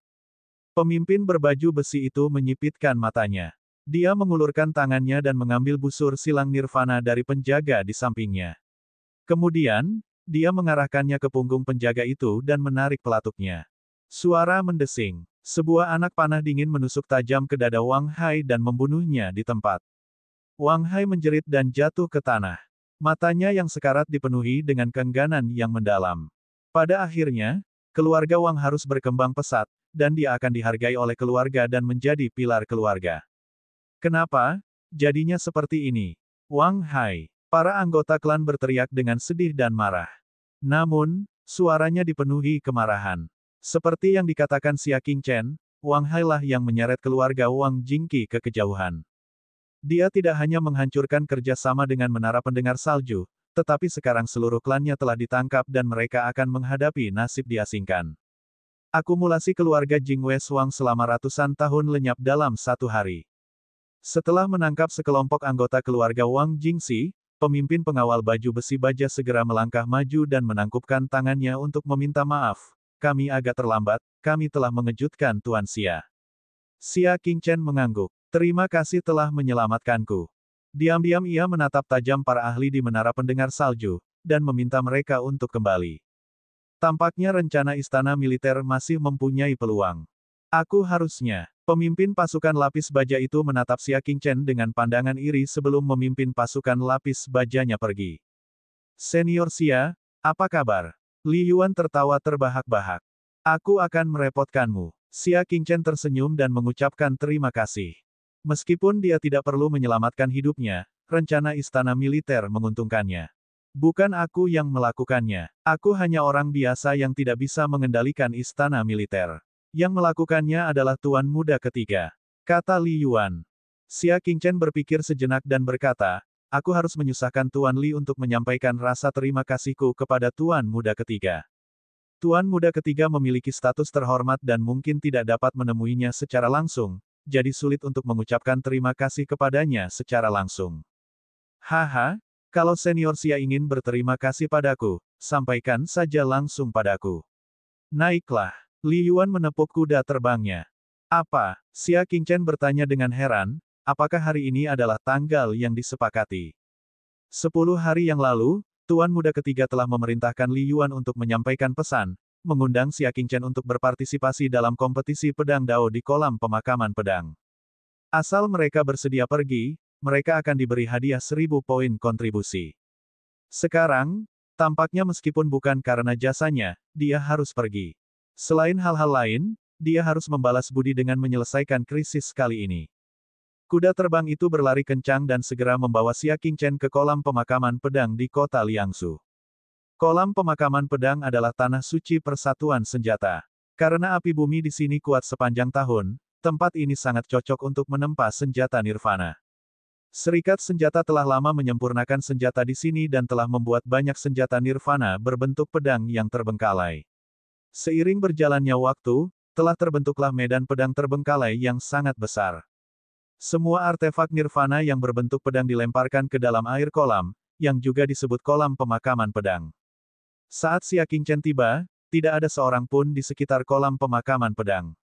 Pemimpin berbaju besi itu menyipitkan matanya. Dia mengulurkan tangannya dan mengambil busur silang nirvana dari penjaga di sampingnya. Kemudian, dia mengarahkannya ke punggung penjaga itu dan menarik pelatuknya. Suara mendesing. Sebuah anak panah dingin menusuk tajam ke dada Wang Hai dan membunuhnya di tempat. Wang Hai menjerit dan jatuh ke tanah. Matanya yang sekarat dipenuhi dengan keengganan yang mendalam. Pada akhirnya, keluarga Wang harus berkembang pesat, dan dia akan dihargai oleh keluarga dan menjadi pilar keluarga. Kenapa? Jadinya seperti ini. Wang Hai. Para anggota klan berteriak dengan sedih dan marah. Namun, suaranya dipenuhi kemarahan. Seperti yang dikatakan Xia Qingchen, Wang Hai lah yang menyeret keluarga Wang Jingqi ke kejauhan. Dia tidak hanya menghancurkan kerjasama dengan menara pendengar salju, tetapi sekarang seluruh klannya telah ditangkap dan mereka akan menghadapi nasib diasingkan. Akumulasi keluarga Jing Wei Wang selama ratusan tahun lenyap dalam satu hari. Setelah menangkap sekelompok anggota keluarga Wang Jingxi, pemimpin pengawal baju besi baja segera melangkah maju dan menangkupkan tangannya untuk meminta maaf. Kami agak terlambat, kami telah mengejutkan Tuan Xia. Xia Qingchen mengangguk. Terima kasih telah menyelamatkanku. Diam-diam ia menatap tajam para ahli di menara pendengar salju, dan meminta mereka untuk kembali. Tampaknya rencana istana militer masih mempunyai peluang. Aku harusnya. Pemimpin pasukan lapis baja itu menatap Xia Qingchen dengan pandangan iri sebelum memimpin pasukan lapis bajanya pergi. Senior Xia, apa kabar? Li Yuan tertawa terbahak-bahak. Aku akan merepotkanmu. Xia Qingchen tersenyum dan mengucapkan terima kasih. Meskipun dia tidak perlu menyelamatkan hidupnya, rencana istana militer menguntungkannya. Bukan aku yang melakukannya. Aku hanya orang biasa yang tidak bisa mengendalikan istana militer. Yang melakukannya adalah Tuan Muda Ketiga, kata Li Yuan. Xia Qingchen berpikir sejenak dan berkata, aku harus menyusahkan Tuan Li untuk menyampaikan rasa terima kasihku kepada Tuan Muda Ketiga. Tuan Muda Ketiga memiliki status terhormat dan mungkin tidak dapat menemuinya secara langsung, jadi sulit untuk mengucapkan terima kasih kepadanya secara langsung. Haha, kalau senior Xia ingin berterima kasih padaku, sampaikan saja langsung padaku. Naiklah. Li Yuan menepuk kuda terbangnya. Apa? Xia Qingchen bertanya dengan heran, apakah hari ini adalah tanggal yang disepakati? 10 hari yang lalu, Tuan Muda Ketiga telah memerintahkan Li Yuan untuk menyampaikan pesan, mengundang Xia Qingchen untuk berpartisipasi dalam kompetisi pedang Dao di kolam pemakaman pedang. Asal mereka bersedia pergi, mereka akan diberi hadiah 1000 poin kontribusi. Sekarang, tampaknya meskipun bukan karena jasanya, dia harus pergi. Selain hal-hal lain, dia harus membalas budi dengan menyelesaikan krisis kali ini. Kuda terbang itu berlari kencang dan segera membawa Xia Qingchen ke kolam pemakaman pedang di kota Liangsu. Kolam pemakaman pedang adalah tanah suci persatuan senjata. Karena api bumi di sini kuat sepanjang tahun, tempat ini sangat cocok untuk menempa senjata nirvana. Serikat senjata telah lama menyempurnakan senjata di sini dan telah membuat banyak senjata nirvana berbentuk pedang yang terbengkalai. Seiring berjalannya waktu, telah terbentuklah medan pedang terbengkalai yang sangat besar. Semua artefak nirvana yang berbentuk pedang dilemparkan ke dalam air kolam, yang juga disebut kolam pemakaman pedang. Saat Xia Qingchen tiba, tidak ada seorang pun di sekitar kolam pemakaman pedang.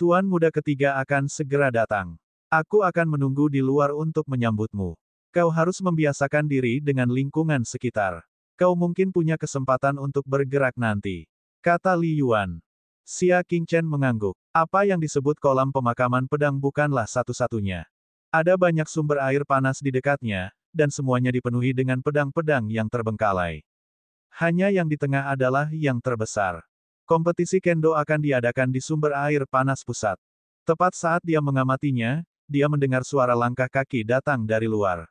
Tuan muda ketiga akan segera datang. Aku akan menunggu di luar untuk menyambutmu. Kau harus membiasakan diri dengan lingkungan sekitar. Kau mungkin punya kesempatan untuk bergerak nanti, kata Li Yuan. Xia Qingchen mengangguk. Apa yang disebut kolam pemakaman pedang bukanlah satu-satunya. Ada banyak sumber air panas di dekatnya, dan semuanya dipenuhi dengan pedang-pedang yang terbengkalai. Hanya yang di tengah adalah yang terbesar. Kompetisi kendo akan diadakan di sumber air panas pusat. Tepat saat dia mengamatinya, dia mendengar suara langkah kaki datang dari luar.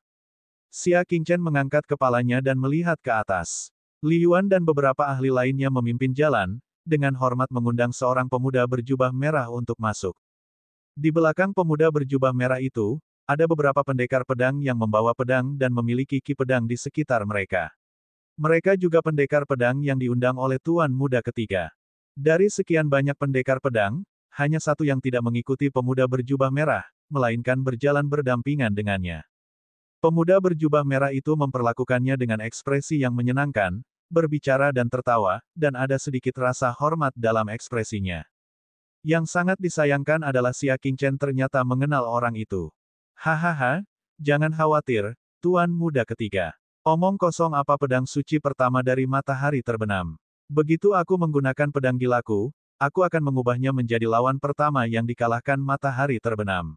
Xia Qingchen mengangkat kepalanya dan melihat ke atas. Li Yuan dan beberapa ahli lainnya memimpin jalan, dengan hormat mengundang seorang pemuda berjubah merah untuk masuk. Di belakang pemuda berjubah merah itu, ada beberapa pendekar pedang yang membawa pedang dan memiliki ki pedang di sekitar mereka. Mereka juga pendekar pedang yang diundang oleh Tuan Muda ketiga. Dari sekian banyak pendekar pedang, hanya satu yang tidak mengikuti pemuda berjubah merah, melainkan berjalan berdampingan dengannya. Pemuda berjubah merah itu memperlakukannya dengan ekspresi yang menyenangkan, berbicara dan tertawa, dan ada sedikit rasa hormat dalam ekspresinya. Yang sangat disayangkan adalah Xia Qingchen ternyata mengenal orang itu. Hahaha, jangan khawatir, Tuan Muda ketiga. Omong kosong apa pedang suci pertama dari matahari terbenam. Begitu aku menggunakan pedang gilaku, aku akan mengubahnya menjadi lawan pertama yang dikalahkan matahari terbenam.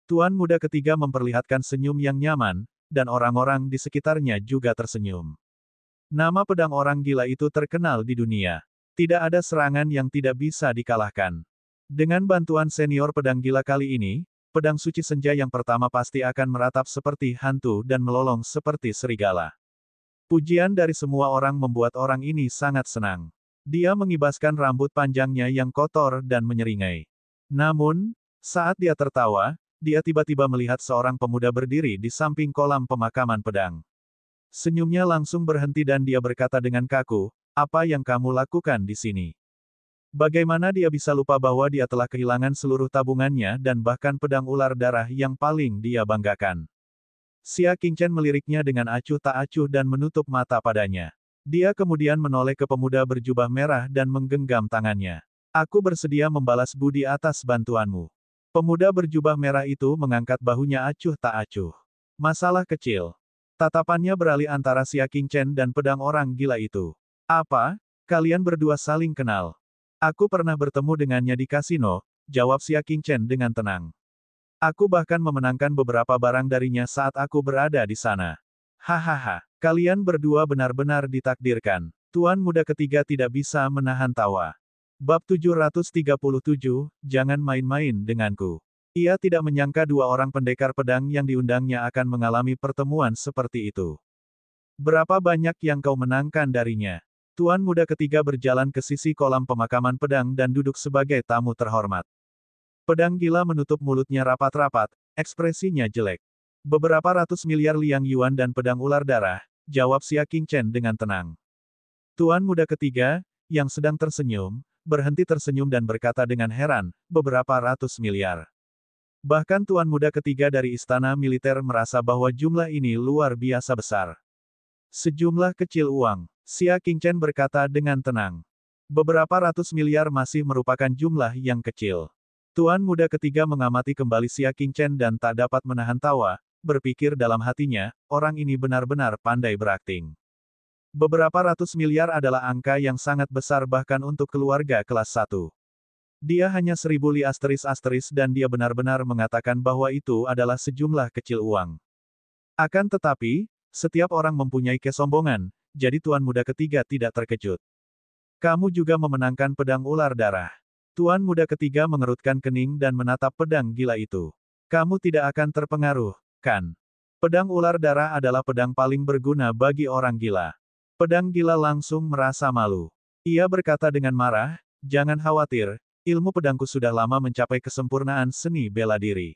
Tuan Muda ketiga memperlihatkan senyum yang nyaman, dan orang-orang di sekitarnya juga tersenyum. Nama pedang orang gila itu terkenal di dunia. Tidak ada serangan yang tidak bisa dikalahkan. Dengan bantuan senior pedang gila kali ini, pedang suci senja yang pertama pasti akan meratap seperti hantu dan melolong seperti serigala. Pujian dari semua orang membuat orang ini sangat senang. Dia mengibaskan rambut panjangnya yang kotor dan menyeringai. Namun, saat dia tertawa, dia tiba-tiba melihat seorang pemuda berdiri di samping kolam pemakaman pedang. Senyumnya langsung berhenti dan dia berkata dengan kaku, "Apa yang kamu lakukan di sini?" Bagaimana dia bisa lupa bahwa dia telah kehilangan seluruh tabungannya dan bahkan pedang ular darah yang paling dia banggakan. Xia Qingchen meliriknya dengan acuh tak acuh dan menutup mata padanya. Dia kemudian menoleh ke pemuda berjubah merah dan menggenggam tangannya. Aku bersedia membalas budi atas bantuanmu. Pemuda berjubah merah itu mengangkat bahunya acuh tak acuh. Masalah kecil. Tatapannya beralih antara Xia Qingchen dan pedang orang gila itu. Apa? Kalian berdua saling kenal. Aku pernah bertemu dengannya di kasino, jawab Xia Qingchen dengan tenang. Aku bahkan memenangkan beberapa barang darinya saat aku berada di sana. Hahaha, kalian berdua benar-benar ditakdirkan. Tuan Muda ketiga tidak bisa menahan tawa. Bab 737, jangan main-main denganku. Ia tidak menyangka dua orang pendekar pedang yang diundangnya akan mengalami pertemuan seperti itu. Berapa banyak yang kau menangkan darinya? Tuan Muda ketiga berjalan ke sisi kolam pemakaman pedang dan duduk sebagai tamu terhormat. Pedang gila menutup mulutnya rapat-rapat, ekspresinya jelek. Beberapa ratus miliar liang yuan dan pedang ular darah, jawab Xia Qingchen dengan tenang. Tuan Muda ketiga, yang sedang tersenyum, berhenti tersenyum dan berkata dengan heran, beberapa ratus miliar. Bahkan Tuan Muda ketiga dari istana militer merasa bahwa jumlah ini luar biasa besar. Sejumlah kecil uang, Xia Qingchen berkata dengan tenang. Beberapa ratus miliar masih merupakan jumlah yang kecil. Tuan Muda ketiga mengamati kembali Xia Qingchen dan tak dapat menahan tawa, berpikir dalam hatinya, orang ini benar-benar pandai berakting. Beberapa ratus miliar adalah angka yang sangat besar bahkan untuk keluarga kelas 1. Dia hanya 1000 li asteris dan dia benar-benar mengatakan bahwa itu adalah sejumlah kecil uang. Akan tetapi, setiap orang mempunyai kesombongan, jadi Tuan Muda ketiga tidak terkejut. Kamu juga memenangkan pedang ular darah. Tuan Muda ketiga mengerutkan kening dan menatap pedang gila itu. Kamu tidak akan terpengaruh, kan? Pedang ular darah adalah pedang paling berguna bagi orang gila. Pedang gila langsung merasa malu. Ia berkata dengan marah, jangan khawatir, Ilmu pedangku sudah lama mencapai kesempurnaan seni bela diri.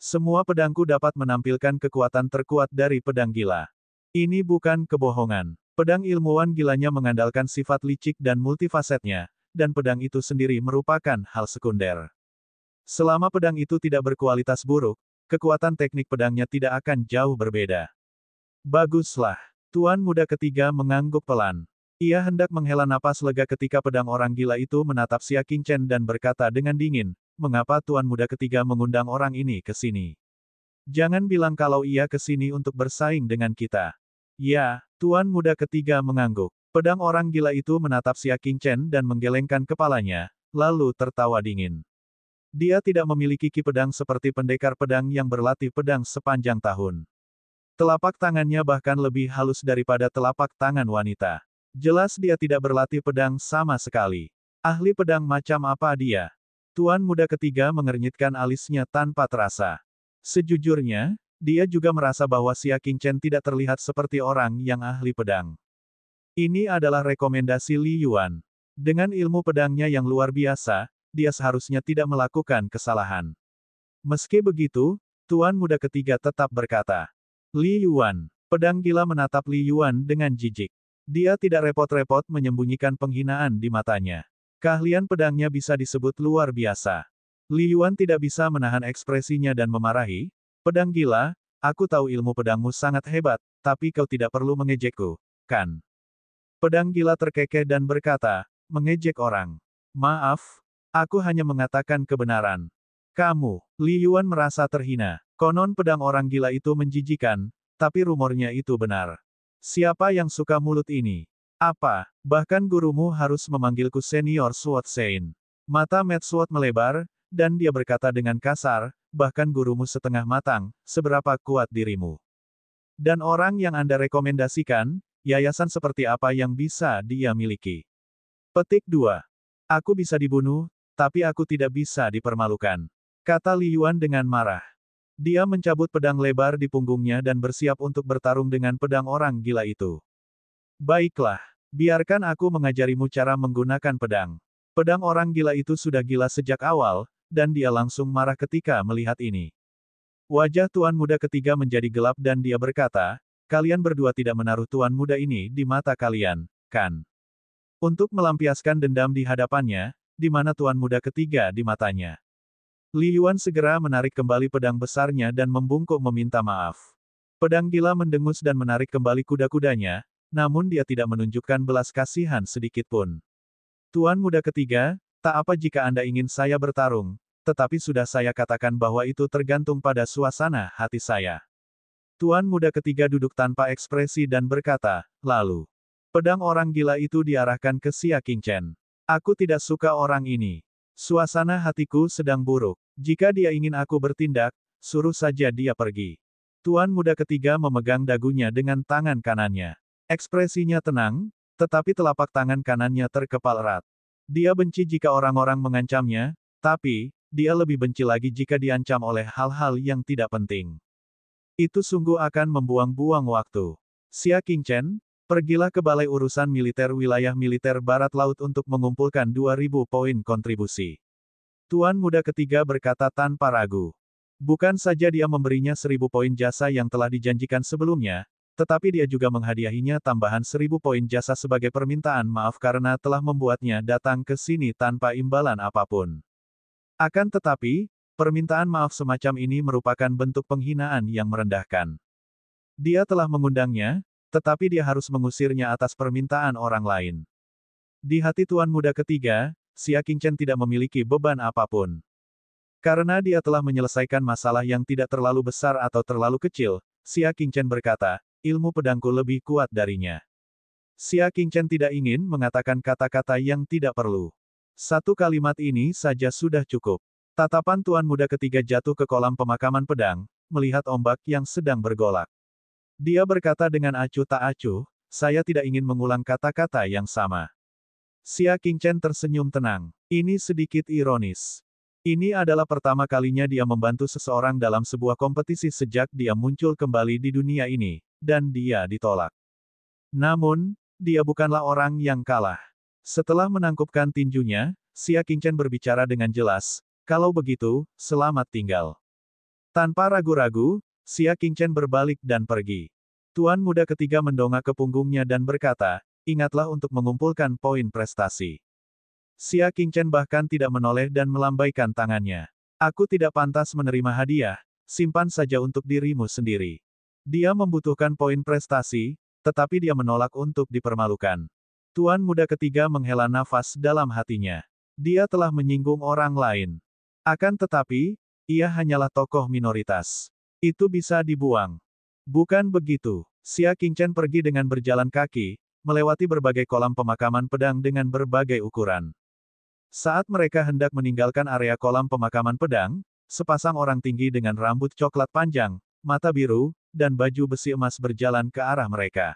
Semua pedangku dapat menampilkan kekuatan terkuat dari pedang gila. Ini bukan kebohongan. Pedang ilmuwan gilanya mengandalkan sifat licik dan multifacetnya, dan pedang itu sendiri merupakan hal sekunder. Selama pedang itu tidak berkualitas buruk, kekuatan teknik pedangnya tidak akan jauh berbeda. Baguslah. Tuan muda ketiga mengangguk pelan. Ia hendak menghela napas lega ketika pedang orang gila itu menatap Xia Qingchen dan berkata dengan dingin, "Mengapa Tuan muda ketiga mengundang orang ini ke sini? Jangan bilang kalau ia ke sini untuk bersaing dengan kita." Ya, Tuan muda ketiga mengangguk. Pedang orang gila itu menatap Xia Qingchen dan menggelengkan kepalanya, lalu tertawa dingin. Dia tidak memiliki ki pedang seperti pendekar pedang yang berlatih pedang sepanjang tahun. Telapak tangannya bahkan lebih halus daripada telapak tangan wanita. Jelas dia tidak berlatih pedang sama sekali. Ahli pedang macam apa dia? Tuan muda ketiga mengernyitkan alisnya tanpa terasa. Sejujurnya, dia juga merasa bahwa Xia Qingchen tidak terlihat seperti orang yang ahli pedang. Ini adalah rekomendasi Li Yuan. Dengan ilmu pedangnya yang luar biasa, dia seharusnya tidak melakukan kesalahan. Meski begitu, Tuan muda ketiga tetap berkata, "Li Yuan." Pedang gila menatap Li Yuan dengan jijik. Dia tidak repot-repot menyembunyikan penghinaan di matanya. Keahlian pedangnya bisa disebut luar biasa. Li Yuan tidak bisa menahan ekspresinya dan memarahi, "Pedang gila, aku tahu ilmu pedangmu sangat hebat, tapi kau tidak perlu mengejekku, kan?" Pedang gila terkekeh dan berkata, "Mengejek orang? Maaf, aku hanya mengatakan kebenaran." Kamu, Li Yuan merasa terhina. Konon pedang orang gila itu menjijikan, tapi rumornya itu benar. Siapa yang suka mulut ini? Apa, bahkan gurumu harus memanggilku senior Sword Sein. Mata Mad Sword melebar, dan dia berkata dengan kasar, bahkan gurumu setengah matang, seberapa kuat dirimu. Dan orang yang Anda rekomendasikan, yayasan seperti apa yang bisa dia miliki? Petik 2. Aku bisa dibunuh, tapi aku tidak bisa dipermalukan. Kata Li Yuan dengan marah. Dia mencabut pedang lebar di punggungnya dan bersiap untuk bertarung dengan pedang orang gila itu. Baiklah, biarkan aku mengajarimu cara menggunakan pedang. Pedang orang gila itu sudah gila sejak awal, dan dia langsung marah ketika melihat ini. Wajah tuan muda ketiga menjadi gelap dan dia berkata, "Kalian berdua tidak menaruh tuan muda ini di mata kalian, kan?" Untuk melampiaskan dendam di hadapannya, di mana tuan muda ketiga di matanya. Li Yuan segera menarik kembali pedang besarnya dan membungkuk meminta maaf. Pedang gila mendengus dan menarik kembali kuda-kudanya, namun dia tidak menunjukkan belas kasihan sedikitpun. Tuan muda ketiga, tak apa jika Anda ingin saya bertarung, tetapi sudah saya katakan bahwa itu tergantung pada suasana hati saya. Tuan muda ketiga duduk tanpa ekspresi dan berkata, lalu, pedang orang gila itu diarahkan ke Xia Qingchen. Aku tidak suka orang ini. Suasana hatiku sedang buruk. Jika dia ingin aku bertindak, suruh saja dia pergi. Tuan muda ketiga memegang dagunya dengan tangan kanannya. Ekspresinya tenang, tetapi telapak tangan kanannya terkepal erat. Dia benci jika orang-orang mengancamnya, tapi, dia lebih benci lagi jika diancam oleh hal-hal yang tidak penting. Itu sungguh akan membuang-buang waktu. Xia Qingchen, pergilah ke Balai Urusan Militer Wilayah Militer Barat Laut untuk mengumpulkan 2.000 poin kontribusi. Tuan muda ketiga berkata tanpa ragu. Bukan saja dia memberinya 1.000 poin jasa yang telah dijanjikan sebelumnya, tetapi dia juga menghadiahinya tambahan 1.000 poin jasa sebagai permintaan maaf karena telah membuatnya datang ke sini tanpa imbalan apapun. Akan tetapi, permintaan maaf semacam ini merupakan bentuk penghinaan yang merendahkan. Dia telah mengundangnya, tetapi dia harus mengusirnya atas permintaan orang lain. Di hati tuan muda ketiga, Xia Qingchen tidak memiliki beban apapun. Karena dia telah menyelesaikan masalah yang tidak terlalu besar atau terlalu kecil, Xia Qingchen berkata, ilmu pedangku lebih kuat darinya. Xia Qingchen tidak ingin mengatakan kata-kata yang tidak perlu. Satu kalimat ini saja sudah cukup. Tatapan tuan muda ketiga jatuh ke kolam pemakaman pedang, melihat ombak yang sedang bergolak. Dia berkata dengan acuh tak acuh, saya tidak ingin mengulang kata-kata yang sama. Xia Qingchen tersenyum tenang. Ini sedikit ironis. Ini adalah pertama kalinya dia membantu seseorang dalam sebuah kompetisi sejak dia muncul kembali di dunia ini, dan dia ditolak. Namun, dia bukanlah orang yang kalah. Setelah menangkupkan tinjunya, Xia Qingchen berbicara dengan jelas, "Kalau begitu, selamat tinggal." Tanpa ragu-ragu, Xia Qingchen berbalik dan pergi. Tuan muda ketiga mendongak ke punggungnya dan berkata, "Ingatlah untuk mengumpulkan poin prestasi." Xia Qingchen bahkan tidak menoleh dan melambaikan tangannya. "Aku tidak pantas menerima hadiah, simpan saja untuk dirimu sendiri." Dia membutuhkan poin prestasi, tetapi dia menolak untuk dipermalukan. Tuan muda ketiga menghela nafas dalam hatinya. Dia telah menyinggung orang lain. Akan tetapi, ia hanyalah tokoh minoritas. Itu bisa dibuang. Bukan begitu. Xia Qingchen pergi dengan berjalan kaki, melewati berbagai kolam pemakaman pedang dengan berbagai ukuran. Saat mereka hendak meninggalkan area kolam pemakaman pedang, sepasang orang tinggi dengan rambut coklat panjang, mata biru, dan baju besi emas berjalan ke arah mereka.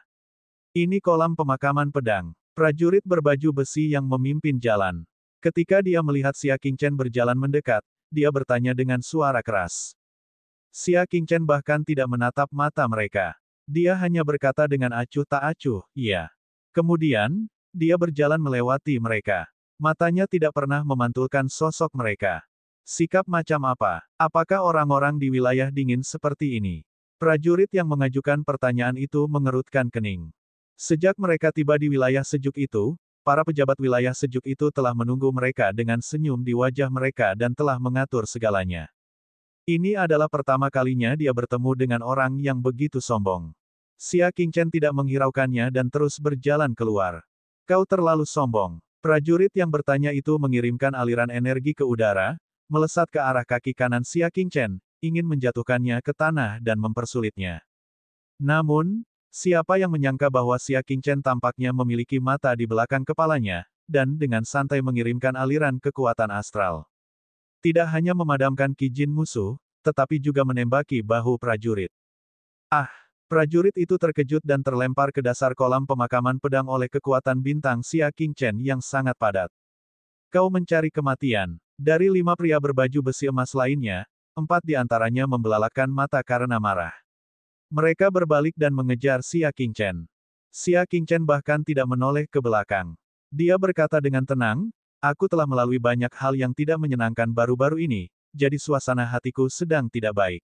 Ini kolam pemakaman pedang. Prajurit berbaju besi yang memimpin jalan. Ketika dia melihat Xia Qingchen berjalan mendekat, dia bertanya dengan suara keras. Xia Qingchen bahkan tidak menatap mata mereka. Dia hanya berkata dengan acuh tak acuh, "Iya." Kemudian, dia berjalan melewati mereka. Matanya tidak pernah memantulkan sosok mereka. Sikap macam apa? Apakah orang-orang di wilayah dingin seperti ini? Prajurit yang mengajukan pertanyaan itu mengerutkan kening. Sejak mereka tiba di wilayah sejuk itu, para pejabat wilayah sejuk itu telah menunggu mereka dengan senyum di wajah mereka dan telah mengatur segalanya. Ini adalah pertama kalinya dia bertemu dengan orang yang begitu sombong. Xia Qingchen tidak menghiraukannya dan terus berjalan keluar. "Kau terlalu sombong." Prajurit yang bertanya itu mengirimkan aliran energi ke udara, melesat ke arah kaki kanan Xia Qingchen, ingin menjatuhkannya ke tanah dan mempersulitnya. Namun, siapa yang menyangka bahwa Xia Qingchen tampaknya memiliki mata di belakang kepalanya, dan dengan santai mengirimkan aliran kekuatan astral. Tidak hanya memadamkan Qi Jin musuh, tetapi juga menembaki bahu prajurit. Ah! Prajurit itu terkejut dan terlempar ke dasar kolam pemakaman pedang oleh kekuatan bintang Xia Qingchen yang sangat padat. "Kau mencari kematian." Dari 5 pria berbaju besi emas lainnya, 4 di antaranya membelalakkan mata karena marah. Mereka berbalik dan mengejar Xia Qingchen. Xia Qingchen bahkan tidak menoleh ke belakang. Dia berkata dengan tenang, "Aku telah melalui banyak hal yang tidak menyenangkan baru-baru ini, jadi suasana hatiku sedang tidak baik.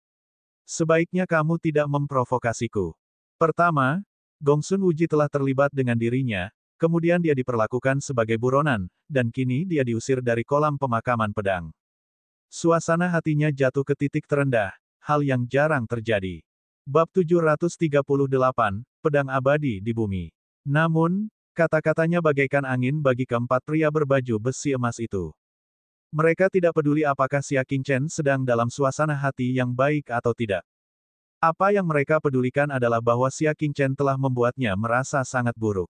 Sebaiknya kamu tidak memprovokasiku." Pertama, Gongsun Wuji telah terlibat dengan dirinya, kemudian dia diperlakukan sebagai buronan, dan kini dia diusir dari kolam pemakaman pedang. Suasana hatinya jatuh ke titik terendah, hal yang jarang terjadi. Bab 738, Pedang Abadi di Bumi. Namun, kata-katanya bagaikan angin bagi keempat pria berbaju besi emas itu. Mereka tidak peduli apakah Xia Qingchen sedang dalam suasana hati yang baik atau tidak. Apa yang mereka pedulikan adalah bahwa Xia Qingchen telah membuatnya merasa sangat buruk.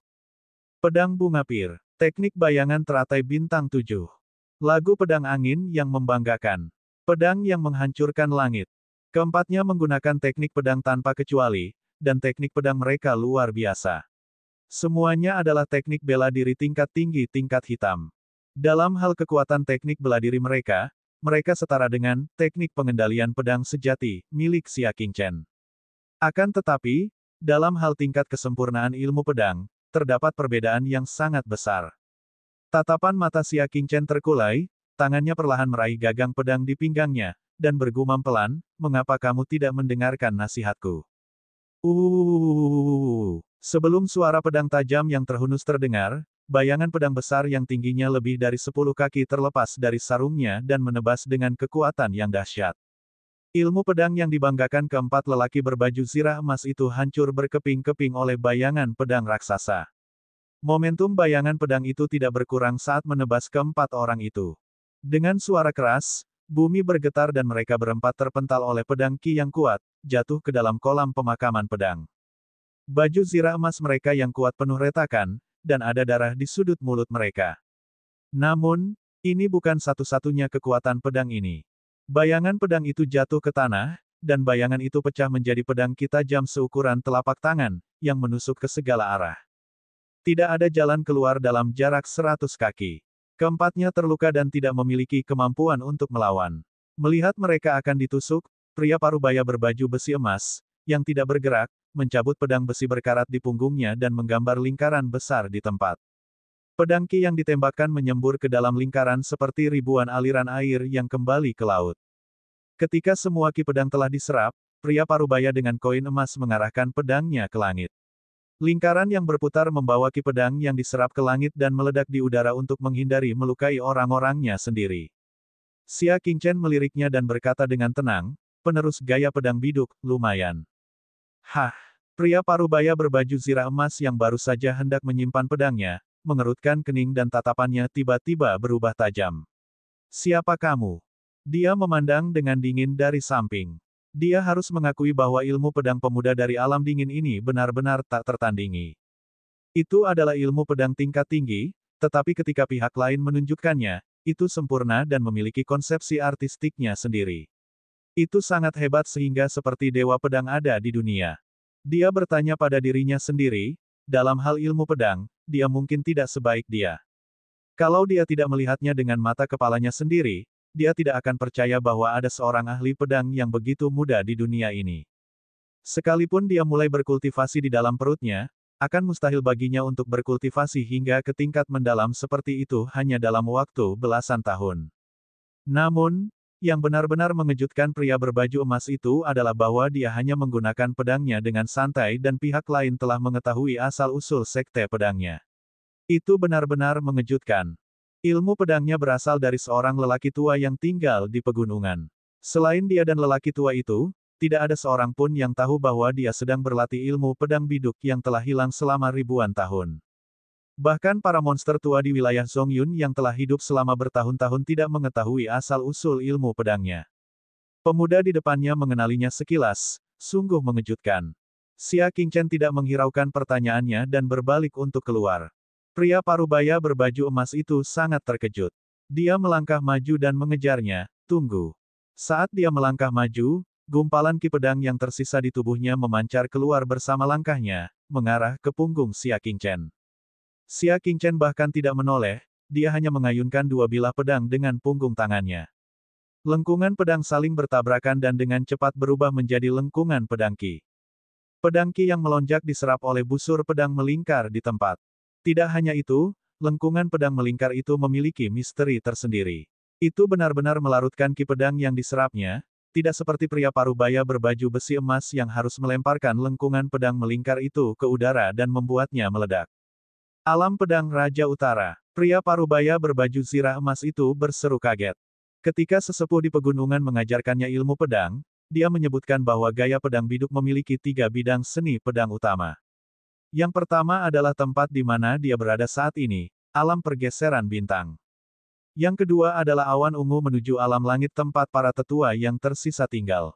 Pedang Bunga Pir. Teknik bayangan teratai bintang 7. Lagu pedang angin yang membanggakan. Pedang yang menghancurkan langit. Keempatnya menggunakan teknik pedang tanpa kecuali, dan teknik pedang mereka luar biasa. Semuanya adalah teknik bela diri tingkat tinggi tingkat hitam. Dalam hal kekuatan teknik bela diri mereka, mereka setara dengan teknik pengendalian pedang sejati milik Xia Qingchen. Akan tetapi, dalam hal tingkat kesempurnaan ilmu pedang, terdapat perbedaan yang sangat besar. Tatapan mata Xia Qingchen terkulai, tangannya perlahan meraih gagang pedang di pinggangnya, dan bergumam pelan, "Mengapa kamu tidak mendengarkan nasihatku?" Sebelum suara pedang tajam yang terhunus terdengar, bayangan pedang besar yang tingginya lebih dari 10 kaki terlepas dari sarungnya dan menebas dengan kekuatan yang dahsyat. Ilmu pedang yang dibanggakan keempat lelaki berbaju zirah emas itu hancur berkeping-keping oleh bayangan pedang raksasa. Momentum bayangan pedang itu tidak berkurang saat menebas keempat orang itu. Dengan suara keras, bumi bergetar dan mereka berempat terpental oleh pedang Qi yang kuat, jatuh ke dalam kolam pemakaman pedang. Baju zirah emas mereka yang kuat penuh retakan, dan ada darah di sudut mulut mereka. Namun, ini bukan satu-satunya kekuatan pedang ini. Bayangan pedang itu jatuh ke tanah, dan bayangan itu pecah menjadi pedang Qi tajam seukuran telapak tangan, yang menusuk ke segala arah. Tidak ada jalan keluar dalam jarak 100 kaki. Keempatnya terluka dan tidak memiliki kemampuan untuk melawan. Melihat mereka akan ditusuk, pria parubaya berbaju besi emas, yang tidak bergerak, mencabut pedang besi berkarat di punggungnya dan menggambar lingkaran besar di tempat. Pedang Ki yang ditembakkan menyembur ke dalam lingkaran seperti ribuan aliran air yang kembali ke laut. Ketika semua ki pedang telah diserap, pria parubaya dengan koin emas mengarahkan pedangnya ke langit. Lingkaran yang berputar membawa ki pedang yang diserap ke langit dan meledak di udara untuk menghindari melukai orang-orangnya sendiri. Xia Qingchen meliriknya dan berkata dengan tenang, penerus gaya pedang biduk, lumayan. Hah! Pria parubaya berbaju zirah emas yang baru saja hendak menyimpan pedangnya, mengerutkan kening dan tatapannya tiba-tiba berubah tajam. Siapa kamu? Dia memandang dengan dingin dari samping. Dia harus mengakui bahwa ilmu pedang pemuda dari alam dingin ini benar-benar tak tertandingi. Itu adalah ilmu pedang tingkat tinggi, tetapi ketika pihak lain menunjukkannya, itu sempurna dan memiliki konsepsi artistiknya sendiri. Itu sangat hebat sehingga seperti dewa pedang ada di dunia. Dia bertanya pada dirinya sendiri, dalam hal ilmu pedang, dia mungkin tidak sebaik dia. Kalau dia tidak melihatnya dengan mata kepalanya sendiri, dia tidak akan percaya bahwa ada seorang ahli pedang yang begitu muda di dunia ini. Sekalipun dia mulai berkultivasi di dalam perutnya, akan mustahil baginya untuk berkultivasi hingga ke tingkat mendalam seperti itu hanya dalam waktu belasan tahun. Namun, yang benar-benar mengejutkan pria berbaju emas itu adalah bahwa dia hanya menggunakan pedangnya dengan santai dan pihak lain telah mengetahui asal-usul sekte pedangnya. Itu benar-benar mengejutkan. Ilmu pedangnya berasal dari seorang lelaki tua yang tinggal di pegunungan. Selain dia dan lelaki tua itu, tidak ada seorang pun yang tahu bahwa dia sedang berlatih ilmu pedang biduk yang telah hilang selama ribuan tahun. Bahkan para monster tua di wilayah Zongyun yang telah hidup selama bertahun-tahun tidak mengetahui asal-usul ilmu pedangnya. Pemuda di depannya mengenalinya sekilas, sungguh mengejutkan. Xia Qingchen tidak menghiraukan pertanyaannya dan berbalik untuk keluar. Pria parubaya berbaju emas itu sangat terkejut. Dia melangkah maju dan mengejarnya, tunggu. Saat dia melangkah maju, gumpalan ki pedang yang tersisa di tubuhnya memancar keluar bersama langkahnya, mengarah ke punggung Xia Qingchen. Xia Qingchen bahkan tidak menoleh, dia hanya mengayunkan dua bilah pedang dengan punggung tangannya. Lengkungan pedang saling bertabrakan dan dengan cepat berubah menjadi lengkungan pedang ki. Pedang ki yang melonjak diserap oleh busur pedang melingkar di tempat. Tidak hanya itu, lengkungan pedang melingkar itu memiliki misteri tersendiri. Itu benar-benar melarutkan ki pedang yang diserapnya, tidak seperti pria parubaya berbaju besi emas yang harus melemparkan lengkungan pedang melingkar itu ke udara dan membuatnya meledak. Alam pedang Raja Utara. Pria parubaya berbaju zirah emas itu berseru kaget. Ketika sesepuh di pegunungan mengajarkannya ilmu pedang, dia menyebutkan bahwa gaya pedang biduk memiliki 3 bidang seni pedang utama. Yang pertama adalah tempat di mana dia berada saat ini, alam pergeseran bintang. Yang kedua adalah awan ungu menuju alam langit tempat para tetua yang tersisa tinggal.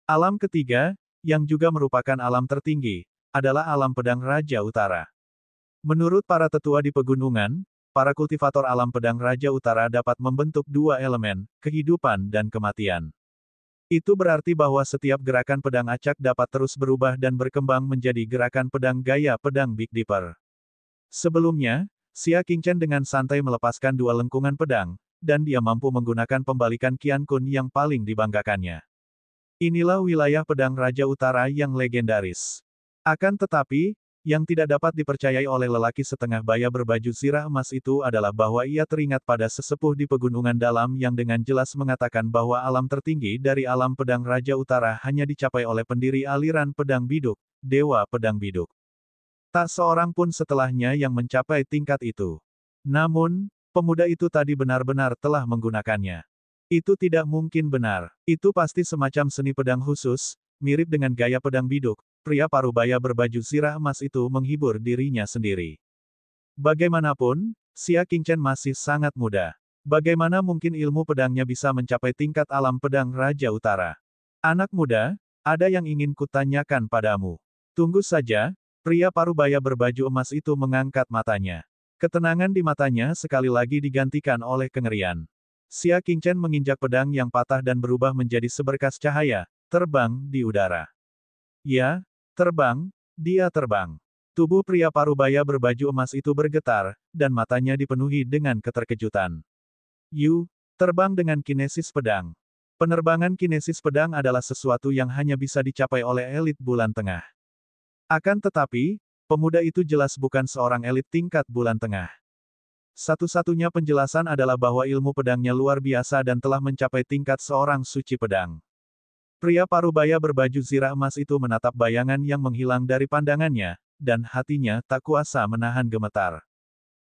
Alam ketiga, yang juga merupakan alam tertinggi, adalah alam pedang Raja Utara. Menurut para tetua di pegunungan, para kultivator alam pedang Raja Utara dapat membentuk 2 elemen, kehidupan dan kematian. Itu berarti bahwa setiap gerakan pedang acak dapat terus berubah dan berkembang menjadi gerakan pedang gaya pedang Big Dipper. Sebelumnya, Xia Qingchen dengan santai melepaskan 2 lengkungan pedang, dan dia mampu menggunakan pembalikan Qian Kun yang paling dibanggakannya. Inilah wilayah pedang Raja Utara yang legendaris. Akan tetapi, yang tidak dapat dipercayai oleh lelaki setengah baya berbaju zirah emas itu adalah bahwa ia teringat pada sesepuh di pegunungan dalam yang dengan jelas mengatakan bahwa alam tertinggi dari alam pedang Raja Utara hanya dicapai oleh pendiri aliran pedang biduk, Dewa Pedang Biduk. Tak seorang pun setelahnya yang mencapai tingkat itu. Namun, pemuda itu tadi benar-benar telah menggunakannya. Itu tidak mungkin benar. Itu pasti semacam seni pedang khusus, mirip dengan gaya pedang biduk. Pria parubaya berbaju zirah emas itu menghibur dirinya sendiri. Bagaimanapun, Xia Qingchen masih sangat muda. Bagaimana mungkin ilmu pedangnya bisa mencapai tingkat alam pedang Raja Utara? Anak muda, ada yang ingin kutanyakan padamu. Tunggu saja, pria parubaya berbaju emas itu mengangkat matanya. Ketenangan di matanya sekali lagi digantikan oleh kengerian. Xia Qingchen menginjak pedang yang patah dan berubah menjadi seberkas cahaya, terbang di udara. Ya, terbang, dia terbang. Tubuh pria parubaya berbaju emas itu bergetar, dan matanya dipenuhi dengan keterkejutan. Terbang dengan kinesis pedang. Penerbangan kinesis pedang adalah sesuatu yang hanya bisa dicapai oleh elit bulan tengah. Akan tetapi, pemuda itu jelas bukan seorang elit tingkat bulan tengah. Satu-satunya penjelasan adalah bahwa ilmu pedangnya luar biasa dan telah mencapai tingkat seorang suci pedang. Pria parubaya berbaju zirah emas itu menatap bayangan yang menghilang dari pandangannya, dan hatinya tak kuasa menahan gemetar.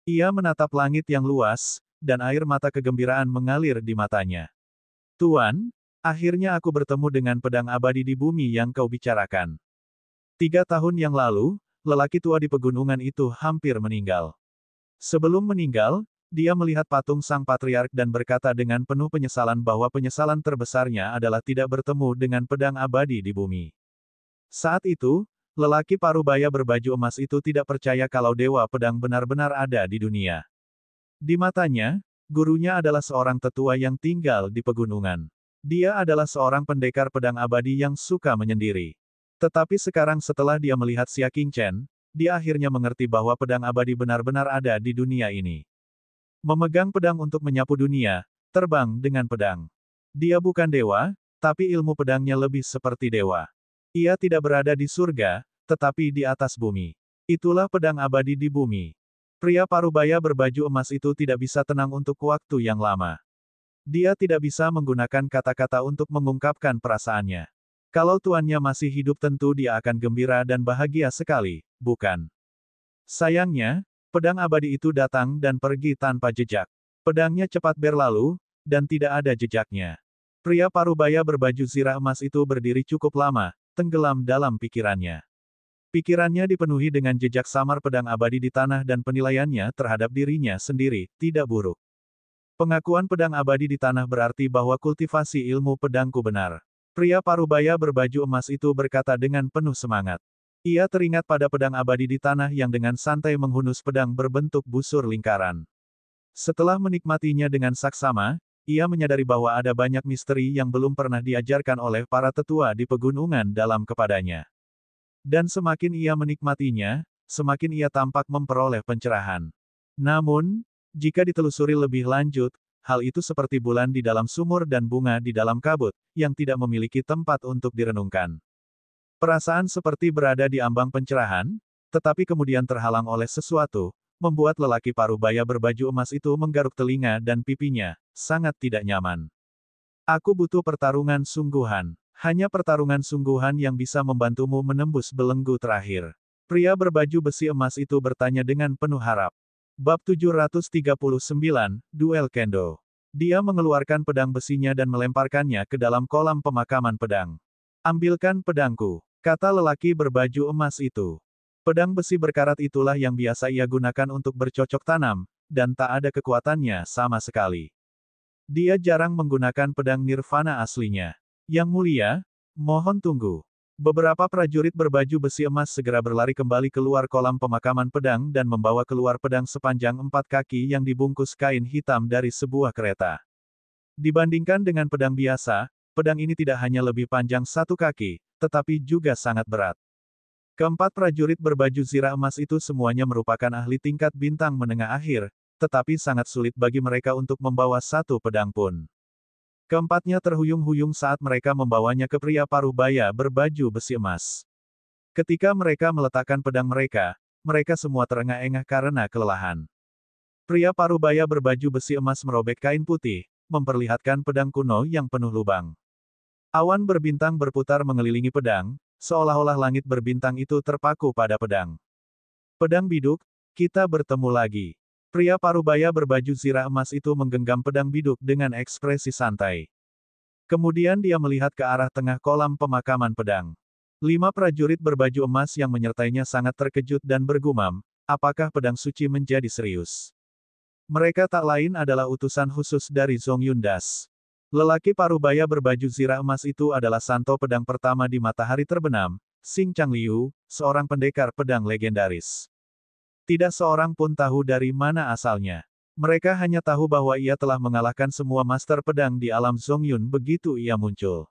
Ia menatap langit yang luas, dan air mata kegembiraan mengalir di matanya. Tuan, akhirnya aku bertemu dengan pedang abadi di bumi yang kau bicarakan. 3 tahun yang lalu, lelaki tua di pegunungan itu hampir meninggal. Sebelum meninggal, dia melihat patung sang patriark dan berkata dengan penuh penyesalan bahwa penyesalan terbesarnya adalah tidak bertemu dengan pedang abadi di bumi. Saat itu, lelaki parubaya berbaju emas itu tidak percaya kalau dewa pedang benar-benar ada di dunia. Di matanya, gurunya adalah seorang tetua yang tinggal di pegunungan. Dia adalah seorang pendekar pedang abadi yang suka menyendiri. Tetapi sekarang setelah dia melihat Xia Qingchen, dia akhirnya mengerti bahwa pedang abadi benar-benar ada di dunia ini. Memegang pedang untuk menyapu dunia, terbang dengan pedang. Dia bukan dewa, tapi ilmu pedangnya lebih seperti dewa. Ia tidak berada di surga, tetapi di atas bumi. Itulah pedang abadi di bumi. Pria parubaya berbaju emas itu tidak bisa tenang untuk waktu yang lama. Dia tidak bisa menggunakan kata-kata untuk mengungkapkan perasaannya. Kalau tuannya masih hidup tentu dia akan gembira dan bahagia sekali, bukan? Sayangnya, pedang abadi itu datang dan pergi tanpa jejak. Pedangnya cepat berlalu, dan tidak ada jejaknya. Pria parubaya berbaju zirah emas itu berdiri cukup lama, tenggelam dalam pikirannya. Pikirannya dipenuhi dengan jejak samar pedang abadi di tanah dan penilaiannya terhadap dirinya sendiri, tidak buruk. Pengakuan pedang abadi di tanah berarti bahwa kultivasi ilmu pedangku benar. Pria parubaya berbaju emas itu berkata dengan penuh semangat. Ia teringat pada pedang abadi di tanah yang dengan santai menghunus pedang berbentuk busur lingkaran. Setelah menikmatinya dengan saksama, ia menyadari bahwa ada banyak misteri yang belum pernah diajarkan oleh para tetua di pegunungan dalam kepadanya. Dan semakin ia menikmatinya, semakin ia tampak memperoleh pencerahan. Namun, jika ditelusuri lebih lanjut, hal itu seperti bulan di dalam sumur dan bunga di dalam kabut, yang tidak memiliki tempat untuk direnungkan. Perasaan seperti berada di ambang pencerahan, tetapi kemudian terhalang oleh sesuatu, membuat lelaki parubaya berbaju emas itu menggaruk telinga dan pipinya, sangat tidak nyaman. Aku butuh pertarungan sungguhan. Hanya pertarungan sungguhan yang bisa membantumu menembus belenggu terakhir. Pria berbaju besi emas itu bertanya dengan penuh harap. Bab 739, Duel Kendo. Dia mengeluarkan pedang besinya dan melemparkannya ke dalam kolam pemakaman pedang. Ambilkan pedangku, kata lelaki berbaju emas itu. Pedang besi berkarat itulah yang biasa ia gunakan untuk bercocok tanam, dan tak ada kekuatannya sama sekali. Dia jarang menggunakan pedang nirvana aslinya. Yang mulia, mohon tunggu. Beberapa prajurit berbaju besi emas segera berlari kembali keluar kolam pemakaman pedang dan membawa keluar pedang sepanjang 4 kaki yang dibungkus kain hitam dari sebuah kereta. Dibandingkan dengan pedang biasa, pedang ini tidak hanya lebih panjang 1 kaki, tetapi juga sangat berat. Keempat prajurit berbaju zirah emas itu semuanya merupakan ahli tingkat bintang menengah akhir, tetapi sangat sulit bagi mereka untuk membawa 1 pedang pun. Keempatnya terhuyung-huyung saat mereka membawanya ke pria parubaya berbaju besi emas. Ketika mereka meletakkan pedang mereka, mereka semua terengah-engah karena kelelahan. Pria parubaya berbaju besi emas merobek kain putih, memperlihatkan pedang kuno yang penuh lubang. Awan berbintang berputar mengelilingi pedang, seolah-olah langit berbintang itu terpaku pada pedang. Pedang biduk, kita bertemu lagi. Pria parubaya berbaju zirah emas itu menggenggam pedang biduk dengan ekspresi santai. Kemudian dia melihat ke arah tengah kolam pemakaman pedang. 5 prajurit berbaju emas yang menyertainya sangat terkejut dan bergumam, apakah pedang suci menjadi serius? Mereka tak lain adalah utusan khusus dari Zhong Yundas. Lelaki parubaya berbaju zirah emas itu adalah santo pedang pertama di matahari terbenam, Xing Changliu, seorang pendekar pedang legendaris. Tidak seorang pun tahu dari mana asalnya. Mereka hanya tahu bahwa ia telah mengalahkan semua master pedang di alam Zongyun begitu ia muncul.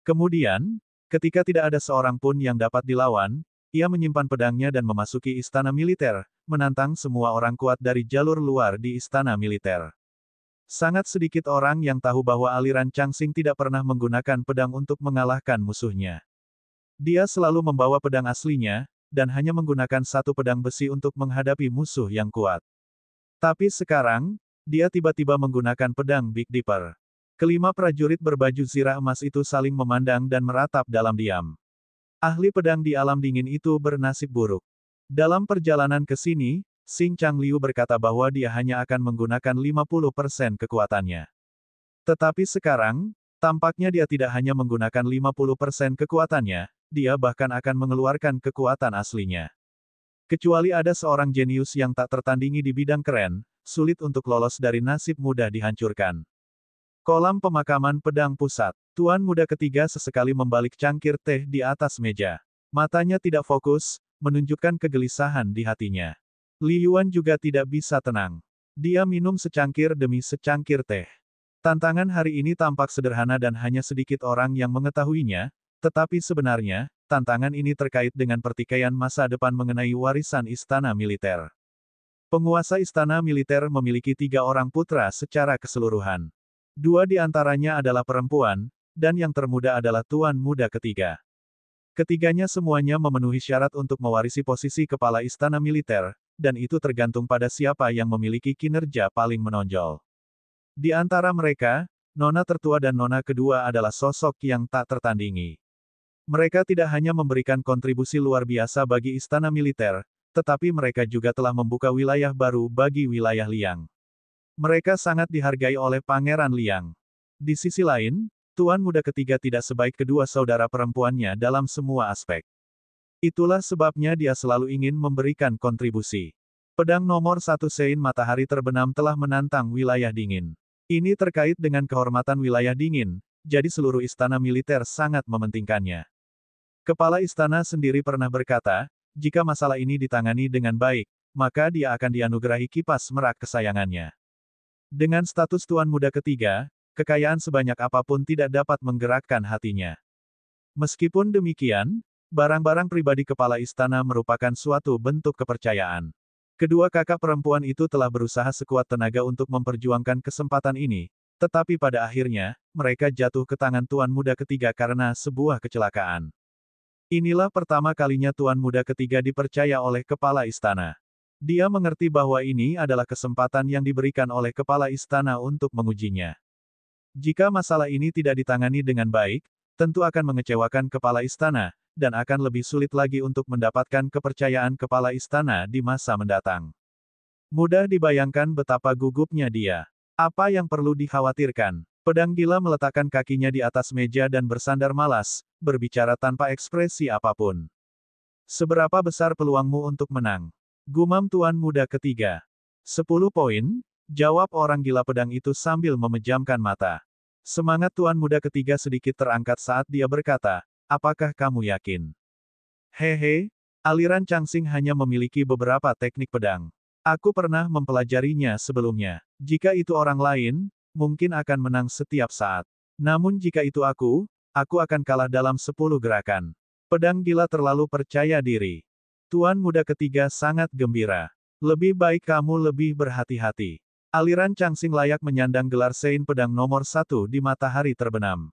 Kemudian, ketika tidak ada seorang pun yang dapat dilawan, ia menyimpan pedangnya dan memasuki istana militer, menantang semua orang kuat dari jalur luar di istana militer. Sangat sedikit orang yang tahu bahwa aliran Changxing tidak pernah menggunakan pedang untuk mengalahkan musuhnya. Dia selalu membawa pedang aslinya, dan hanya menggunakan 1 pedang besi untuk menghadapi musuh yang kuat. Tapi sekarang, dia tiba-tiba menggunakan pedang Big Dipper. Kelima prajurit berbaju zirah emas itu saling memandang dan meratap dalam diam. Ahli pedang di alam dingin itu bernasib buruk. Dalam perjalanan ke sini, Xing Changliu berkata bahwa dia hanya akan menggunakan 50% kekuatannya. Tetapi sekarang, tampaknya dia tidak hanya menggunakan 50% kekuatannya, dia bahkan akan mengeluarkan kekuatan aslinya. Kecuali ada seorang jenius yang tak tertandingi di bidang keren, sulit untuk lolos dari nasib mudah dihancurkan. Kolam pemakaman pedang pusat. Tuan muda ketiga sesekali membalik cangkir teh di atas meja. Matanya tidak fokus, menunjukkan kegelisahan di hatinya. Li Yuan juga tidak bisa tenang. Dia minum secangkir demi secangkir teh. Tantangan hari ini tampak sederhana dan hanya sedikit orang yang mengetahuinya, tetapi sebenarnya, tantangan ini terkait dengan pertikaian masa depan mengenai warisan istana militer. Penguasa istana militer memiliki 3 orang putra secara keseluruhan. 2 di antaranya adalah perempuan, dan yang termuda adalah tuan muda ketiga. Ketiganya semuanya memenuhi syarat untuk mewarisi posisi kepala istana militer, dan itu tergantung pada siapa yang memiliki kinerja paling menonjol. Di antara mereka, nona tertua dan nona kedua adalah sosok yang tak tertandingi. Mereka tidak hanya memberikan kontribusi luar biasa bagi istana militer, tetapi mereka juga telah membuka wilayah baru bagi wilayah Liang. Mereka sangat dihargai oleh Pangeran Liang. Di sisi lain, tuan muda ketiga tidak sebaik kedua saudara perempuannya dalam semua aspek. Itulah sebabnya dia selalu ingin memberikan kontribusi. Pedang nomor 1 Sein Matahari Terbenam telah menantang wilayah dingin. Ini terkait dengan kehormatan wilayah dingin, jadi seluruh istana militer sangat mementingkannya. Kepala istana sendiri pernah berkata, jika masalah ini ditangani dengan baik, maka dia akan dianugerahi kipas merak kesayangannya. Dengan status tuan muda ketiga, kekayaan sebanyak apapun tidak dapat menggerakkan hatinya. Meskipun demikian, barang-barang pribadi kepala istana merupakan suatu bentuk kepercayaan. Kedua kakak perempuan itu telah berusaha sekuat tenaga untuk memperjuangkan kesempatan ini, tetapi pada akhirnya, mereka jatuh ke tangan tuan muda ketiga karena sebuah kecelakaan. Inilah pertama kalinya tuan muda ketiga dipercaya oleh kepala istana. Dia mengerti bahwa ini adalah kesempatan yang diberikan oleh kepala istana untuk mengujinya. Jika masalah ini tidak ditangani dengan baik, tentu akan mengecewakan kepala istana, dan akan lebih sulit lagi untuk mendapatkan kepercayaan kepala istana di masa mendatang. Mudah dibayangkan betapa gugupnya dia. Apa yang perlu dikhawatirkan? Pedang gila meletakkan kakinya di atas meja dan bersandar malas, berbicara tanpa ekspresi apapun. Seberapa besar peluangmu untuk menang? Gumam tuan muda ketiga. 10 poin, jawab orang gila pedang itu sambil memejamkan mata. Semangat tuan muda ketiga sedikit terangkat saat dia berkata, apakah kamu yakin? Hehe, aliran Changxing hanya memiliki beberapa teknik pedang. Aku pernah mempelajarinya sebelumnya. Jika itu orang lain, mungkin akan menang setiap saat. Namun jika itu aku akan kalah dalam 10 gerakan. Pedang gila terlalu percaya diri. Tuan muda ketiga sangat gembira. Lebih baik kamu lebih berhati-hati. Aliran Changxing layak menyandang gelar Sein pedang nomor 1 di matahari terbenam.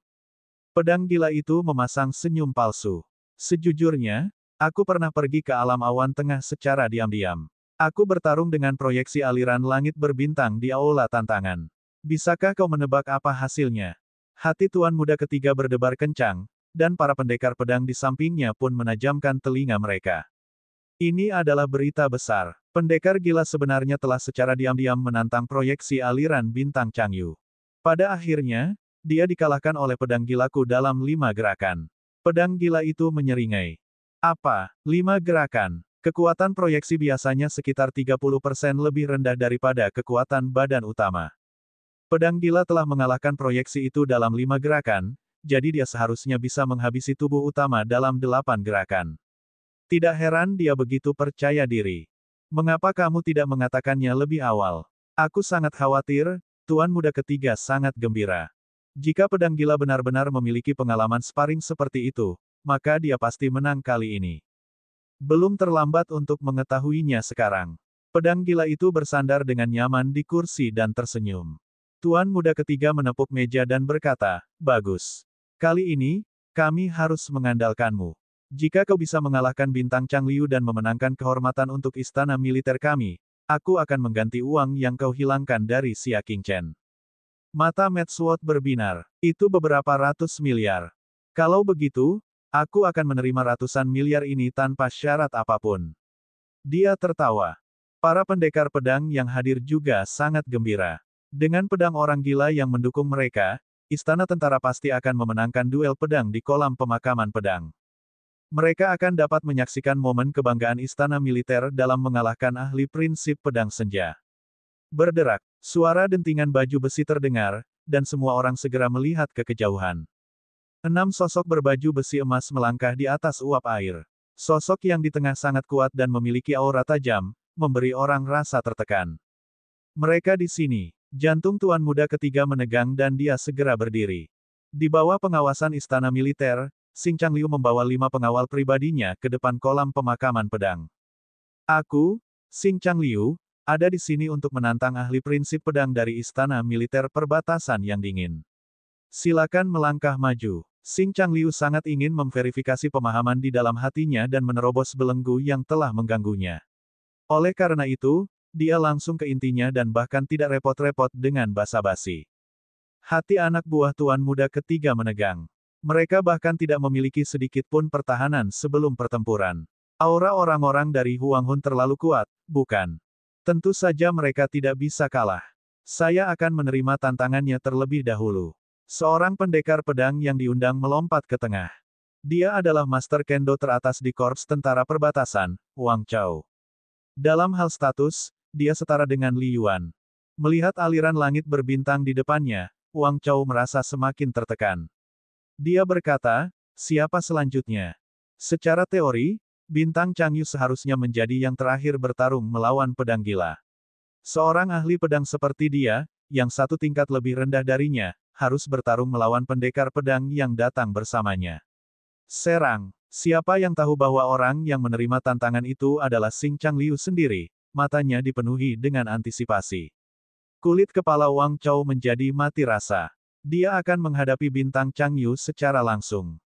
Pedang gila itu memasang senyum palsu. Sejujurnya, aku pernah pergi ke alam awan tengah secara diam-diam. Aku bertarung dengan proyeksi aliran langit berbintang di aula tantangan. Bisakah kau menebak apa hasilnya? Hati tuan muda ketiga berdebar kencang, dan para pendekar pedang di sampingnya pun menajamkan telinga mereka. Ini adalah berita besar. Pendekar gila sebenarnya telah secara diam-diam menantang proyeksi aliran bintang Changyu. Pada akhirnya, dia dikalahkan oleh pedang gilaku dalam 5 gerakan. Pedang gila itu menyeringai. Apa? 5 gerakan? Kekuatan proyeksi biasanya sekitar 30% lebih rendah daripada kekuatan badan utama. Pedang gila telah mengalahkan proyeksi itu dalam 5 gerakan, jadi dia seharusnya bisa menghabisi tubuh utama dalam 8 gerakan. Tidak heran dia begitu percaya diri. Mengapa kamu tidak mengatakannya lebih awal? Aku sangat khawatir, tuan muda ketiga sangat gembira. Jika pedang gila benar-benar memiliki pengalaman sparring seperti itu, maka dia pasti menang kali ini. Belum terlambat untuk mengetahuinya sekarang. Pedang gila itu bersandar dengan nyaman di kursi dan tersenyum. Tuan muda ketiga menepuk meja dan berkata, bagus. Kali ini, kami harus mengandalkanmu. Jika kau bisa mengalahkan bintang Changliu dan memenangkan kehormatan untuk istana militer kami, Aku akan mengganti uang yang kau hilangkan dari Xia Qingchen. Mata Mad Sword berbinar. Itu beberapa ratus miliar. Kalau begitu, aku akan menerima ratusan miliar ini tanpa syarat apapun. Dia tertawa. Para pendekar pedang yang hadir juga sangat gembira. Dengan pedang orang gila yang mendukung mereka, istana tentara pasti akan memenangkan duel pedang di kolam pemakaman pedang. Mereka akan dapat menyaksikan momen kebanggaan istana militer dalam mengalahkan ahli prinsip pedang senja. Berderak, suara dentingan baju besi terdengar, dan semua orang segera melihat ke kejauhan. 6 sosok berbaju besi emas melangkah di atas uap air. Sosok yang di tengah sangat kuat dan memiliki aura tajam, memberi orang rasa tertekan. Mereka di sini. Jantung tuan muda ketiga menegang dan dia segera berdiri. Di bawah pengawasan istana militer, Xing Changliu membawa 5 pengawal pribadinya ke depan kolam pemakaman pedang. Aku, Xing Changliu, ada di sini untuk menantang ahli prinsip pedang dari istana militer perbatasan yang dingin. Silakan melangkah maju. Xing Changliu sangat ingin memverifikasi pemahaman di dalam hatinya dan menerobos belenggu yang telah mengganggunya. Oleh karena itu, dia langsung ke intinya dan bahkan tidak repot-repot dengan basa-basi. Hati anak buah tuan muda ketiga menegang. Mereka bahkan tidak memiliki sedikit pun pertahanan sebelum pertempuran. Aura orang-orang dari Huang Hun terlalu kuat, bukan? Tentu saja mereka tidak bisa kalah. Saya akan menerima tantangannya terlebih dahulu. Seorang pendekar pedang yang diundang melompat ke tengah. Dia adalah Master Kendo teratas di Korps Tentara Perbatasan, Wang Chao. Dalam hal status, dia setara dengan Li Yuan. Melihat aliran langit berbintang di depannya, Wang Chao merasa semakin tertekan. Dia berkata, siapa selanjutnya? Secara teori, bintang Changyu seharusnya menjadi yang terakhir bertarung melawan pedang gila. Seorang ahli pedang seperti dia, yang satu tingkat lebih rendah darinya, harus bertarung melawan pendekar pedang yang datang bersamanya. Serang, siapa yang tahu bahwa orang yang menerima tantangan itu adalah Xing Changliu sendiri? Matanya dipenuhi dengan antisipasi. Kulit kepala Wang Chao menjadi mati rasa. Dia akan menghadapi bintang Changyu secara langsung.